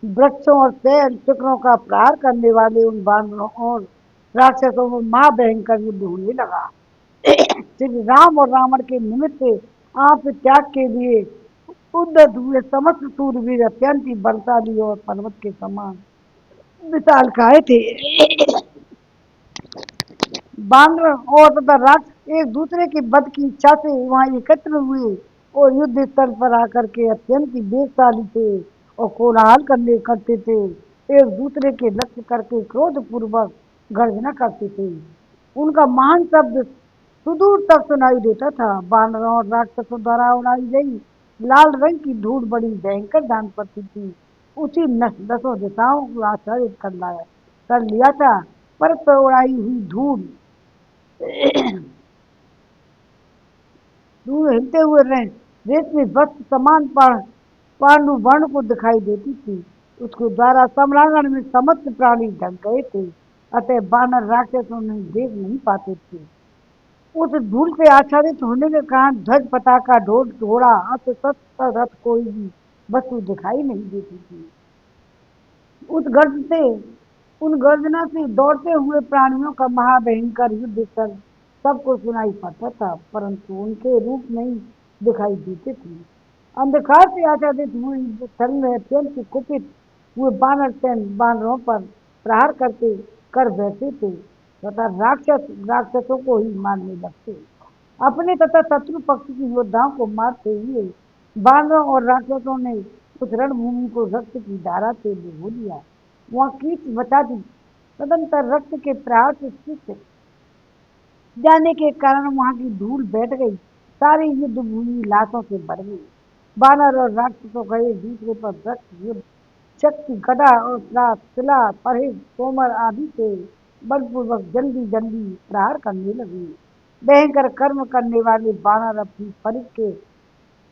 वृक्षों और शैल चक्रों का प्रहार करने वाले उन बानरों और राक्षसों में महाभयंकर युद्ध होने लगा। श्री राम और रावण के निमित्त आप त्याग के लिए उद्यत हुए समस्त सूरवीर अत्यंत ही बलशाली और पर्वत के समान विशालकाय थे। बानर और तथा राक्षस एक दूसरे के वध की इच्छा से वहां एकत्र हुए और युद्ध स्थल पर आकर के अत्यंत ही वेगशाली थे और कोलाहल करने करते थे। एक दूसरे के लक्ष्य करके क्रोध पूर्वक गर्जना करते थे। उनका महान शब्द सुदूर तक सुनाई देता था। बानरों और राक्षसों द्वारा उड़ाई गई लाल रंग की धूल बड़ी भयंकर जान पड़ती थी। उसी दसों दिशाओं को आश्चर्य कर लिया था। पर उड़ाई हुई धूल दूर हिलते हुए रेशमी वस्त्र समान पांडु वर्ण को दिखाई देती थी। उसके द्वारा सम्रांगण में समस्त प्राणी ढक गए थे, अतः बानर राक्षसों में देख नहीं पाते थे। उस धूल से आच्छादित होने के कारण ध्वज पताका ढोल घोड़ा अस्त्र शस्त्र रथ कोई भी वस्तु दिखाई नहीं देती थी। उस गर्ज से उन गर्जना से दौड़ते हुए प्राणियों का महाभयंकर युद्ध स्थल सबको सुनाई पड़ता था, परंतु उनके रूप नहीं दिखाई देते थे। अंधकार से आच्छादित हुए युद्ध स्थल में अत्यंत कुपित हुए बानर सैन बानरों पर प्रहार करते कर बैठे थे तथा राक्षसों को ही मारने लगते। अपने तथा शत्रु पक्ष की योद्धाओं को मारते हुए बानरों और राक्षसों ने उस रणभूमि को रक्त की धारा से भिगो दिया। वहां कीच बचा दी। तदंतर रक्त के प्रहार से सूख जाने के कारण वहां की धूल बैठ गई। सारी युद्ध भूमि लाशों से भर गई। बानर और राक्षसों का एक दूसरे पर रक्त युद्ध शक्ति गदा और शिला परहेज तोमर आदि से बलपूर्वक जल्दी जल्दी प्रहार करने लगे। भयंकर कर्म करने वाले बानर अपनी परिध के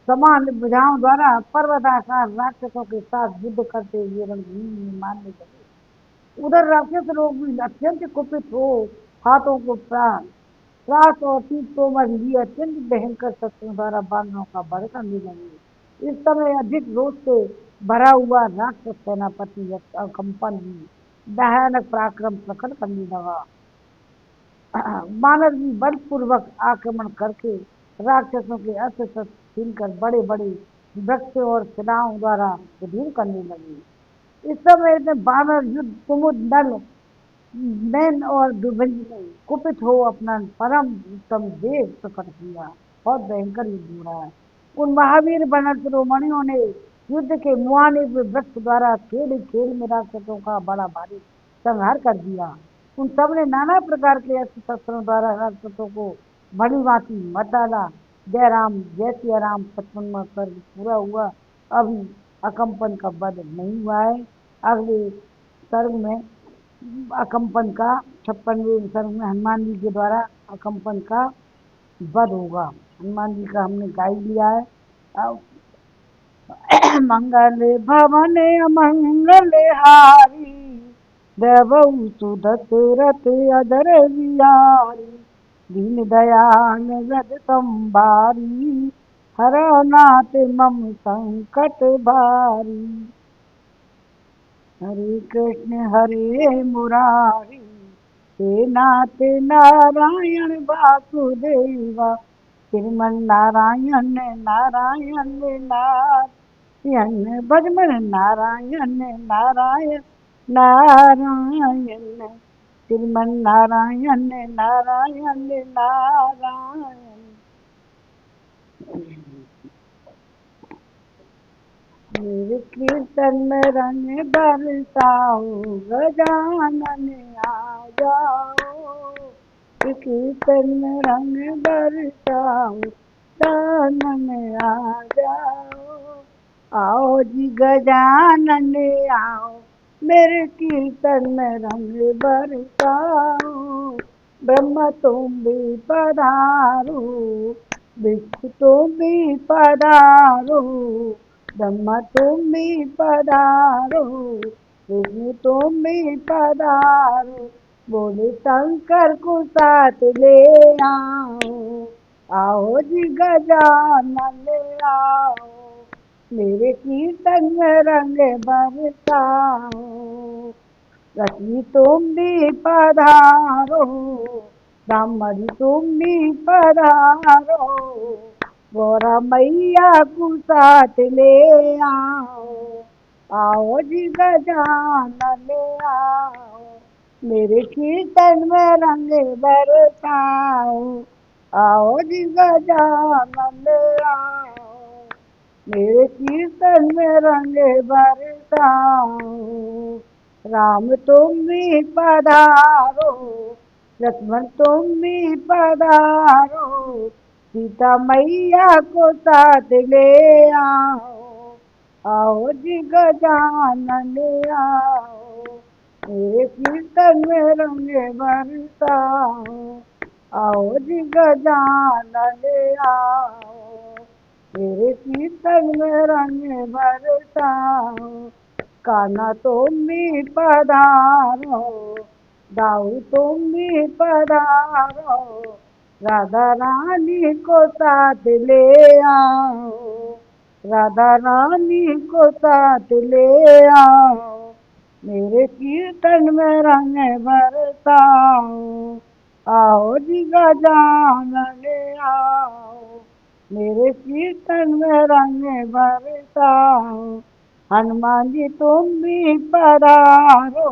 समान भुजाओं द्वारा पर्वताकार राक्षसों के साथ युद्ध करते हुए रणभूमि में मारने लगे। उधर राक्षस लोग भी अत्यंत कुपित हो हाथों को प्राण त्रास और पीठ तोमर लिए अत्यंत भयंकर शत्रुओं द्वारा बानरों का बड़ करने लगे। इस समय अधिक रोष से भरा हुआ राक्षस सेनापति कंपन भयानक पराक्रम प्रकट करने लगा। वानर भी बलपूर्वक आक्रमण करके राक्षसों के अस्त्र शस्त्र छीनकर बड़े बड़े वृक्ष और सेनाओं द्वारा सुदूर करने लगे। इस समय में वानर युद्ध कुमुद नल नैन और दुर्भिक्ष ने कुपित हो अपना परम उत्तम वेग प्रकट किया। बहुत भयंकर युद्ध हो रहा है। उन महावीर बनर शिरोमणियों ने युद्ध के मुहाने हुए वृक्ष द्वारा खेल खेल में राक्षसों का बड़ा भारी संहार कर दिया। उन सब ने नाना प्रकार के अस्त्र शस्त्रों द्वारा राक्षसों को भली भांति मत डाला। जय राम जय सिया राम 55वां सर्ग पूरा हुआ। अभी अकंपन का वध नहीं हुआ है। अगले सर्ग में अकंपन का 56वें सर्ग में हनुमान जी के द्वारा अकंपन का वध होगा। हनुमान जी का हमने गा ही लिया है। अब मंगल भवन अमंगल हारी देवऊ सुदशरथ अजर विहारी दीन दयाल जग संभारी हर नाथ मम संकट भारी। हरे कृष्ण हरे मुरारी हे नाथ नारायण वासुदेवा श्रीमन नारायण नारायण नारायण भजमन नारायण नारायण नारायण श्रीमन नारायण नारायण नारायण। मेरे कीर्तन में रंग बरसाओ गजानन आ जाओ। मेरे कीर्तन में रंग बरसाओ गजानन आ जाओ। आओ जी गजानन आओ मेरे कीर्तन में रंग बरसाओ। ब्रह्म तुम भी पधारो विष्णु तुम भी पधारो ब्रह्मा तुम भी पधारो विष्णु तुम भी पधारो बोले शंकर को साथ ले आओ। आओ जी गजानन आओ मेरे कीर्तन में रंग बरसाओ। लक्ष्मी तुम भी पधारो ब्राह्मण तुम भी पधारो गौरा मैया को साथ ले आओ। आओ जी गजानन आओ मेरे कीर्तन में रंग बरसाओ। आओ जी गजानन आओ मेरे कीर्तन में रंग बरसाओ। राम तुम भी पधारो लक्ष्मण तुम भी पधारो सीता मैया को साथ ले आओ। आओ जी गजानन आओ मेरे कीर्तन में रंग बरसाओ। आओ जी गजानन आओ मेरे कीर्तन में रंग बरसाओ। कान्हा तुम भी पधारो दाऊ तुम भी पधारो राधा रानी को साथ ले आओ। राधा रानी को साथ ले आओ मेरे कीर्तन में रंग बरसाओ। आओ जी गजानन आओ मेरे कीर्तन में रंग बरसाओ। हनुमान जी तुम भी पधारो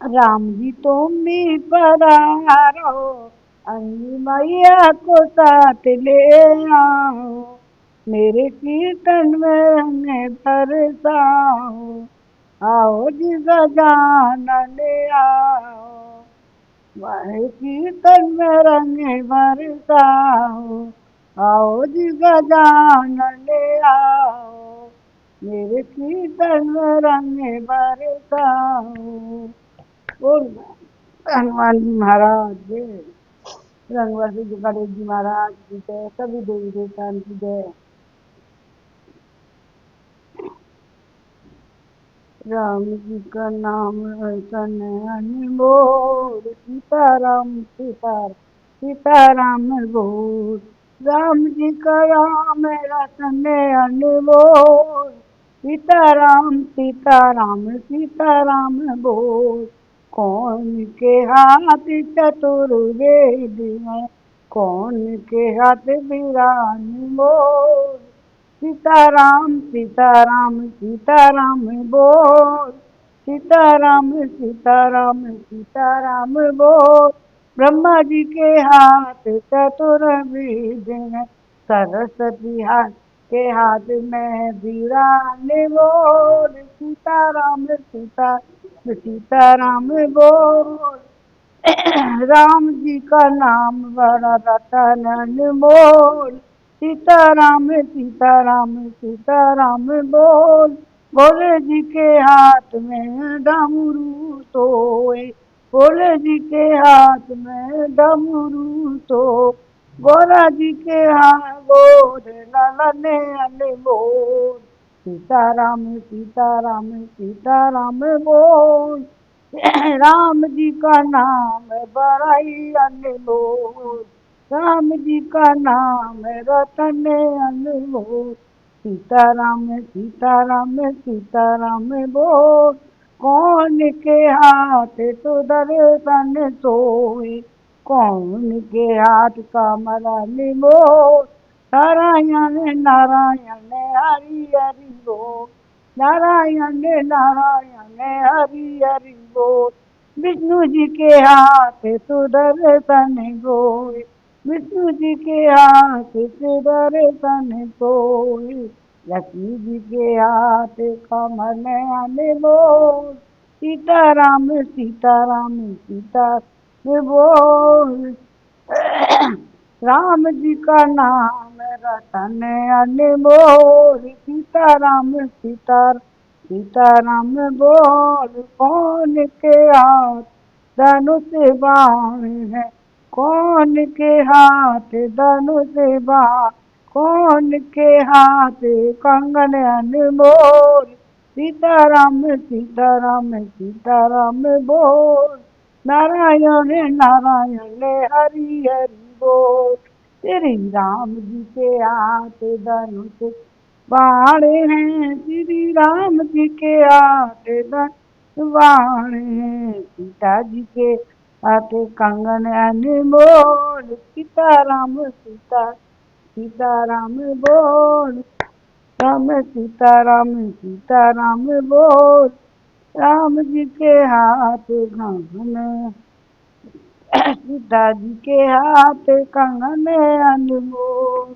राम जी तुम भी पधारो अंजी मैया को साथ ले आओ मेरे कीर्तन में रंग बरसाओ। आओ जी गजानन आओ मेरे कीर्तन में रंग बरसाओ। आओ जी गजानन आओ मेरे कीर्तन में रंग बरसाओ। बोल हनुमान जी महाराज जय। रंगवर्षी जी गणेश जी महाराज की जय। सभी देवी देवताओं की जय। राम जी का नाम रतन अनमोल, सीताराम सीताराम सीताराम बोल। राम जी का राम रतन अनमोल, सीताराम सीताराम सीताराम बोल। कौन के हाथ चतुर्वेद है, कौन के हाथ बिरान मोल। सीताराम सीताराम सीताराम बोल, सीताराम सीताराम सीताराम बोल। ब्रह्मा जी के हाथ चतुर्वेद है, सरस्वती हाथ के हाथ में वीरान बोल। सीताराम सीता सीताराम बोल। राम जी का नाम बड़ा रतन अनमोल, सीताराम सीताराम सीताराम बोल। भोले जी के हाथ में डमरू सोए, भोले जी के हाथ में डमरू तो। गोरा जी के हाथ गोद ललने अनमोल, सीताराम सीताराम सीताराम बोल। राम जी का नाम बड़ा ही अनमोल, राम जी का नाम रतन अनमोल। सीताराम सीताराम सीताराम बोल। कौन के हाथ सुदर्शन सोए, कौन के हाथ कमल निमोल। नारायण नारायण हरि हरि बोल, नारायण नारायण हरि हरि बोल। विष्णु जी के हाथ सुदर्शन गोए, विष्णु जी के हाथ सुदर्शन सोए। लक्ष्मी जी के हाथ कमल अनमोल, सीताराम सीताराम सीता बोल। राम जी का नाम रतन अनमोल, सीताराम सीता सीताराम बोल। कौन के हाथ धनुष बाण है, कौन के हाथ धनुष बाण, कौन के हाथ कंगन अनमोल। सीताराम सीताराम सीताराम बोल। नारायण नारायण हरि हरि बोल। श्री राम जी के हाथ धनुष बाण हैं, श्री राम जी के हाथ धनुष बाण हैं। सीता जी के हाथ कंगन अनमोल, सीताराम सीता सीताराम बोल। राम सीताराम सीताराम बोल। राम जी के हाथ कंगन, सीता जी के हाथ कंगन अनमोल।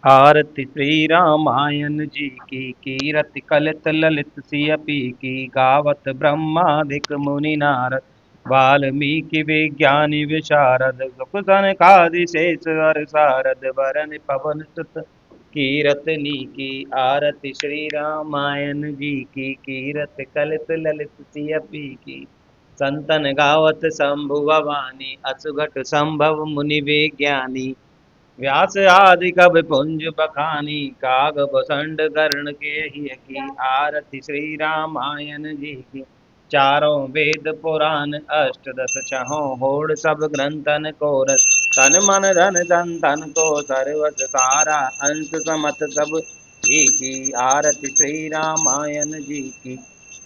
आरती श्री रामायण जी की कीरति कलित ललित सियपी की गावत ब्रह्मादिक मुनि नारद वाल्मीकि विज्ञानी विशारद सुख सनकादि शेष हर सारद वरन पवन सुत कीरतनी की। आरती श्री रामायण जी की कीरति कलित ललित सियपी की संतन गावत शंभु भवानी असुघट संभव मुनि विज्ञानी। व्यास आदि कवि पुंज बखानी काग बसंड कर्ण के ही की। आरती श्री रामायण जी की चारों वेद पुराण अष्टदश छहों होड़ सब ग्रंथन को रस तन मन धन धन धन को सर्वस सारा अंश समत सब की। आरती श्री रामायण जी की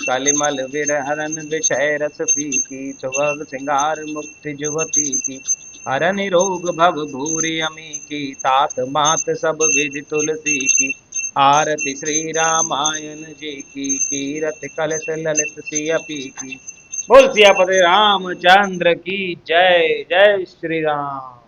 कलिमल विरहरन विषय रस पी की सुभग सिंगार मुक्ति जुवती की। हरन रोग भव भूरि अमी की तात मात सब विधि तुलसी की। आरती श्री रामायण जी की कीरत कलित ललित सियपी की। बोल सियापति रामचंद्र की जय। जय श्री राम।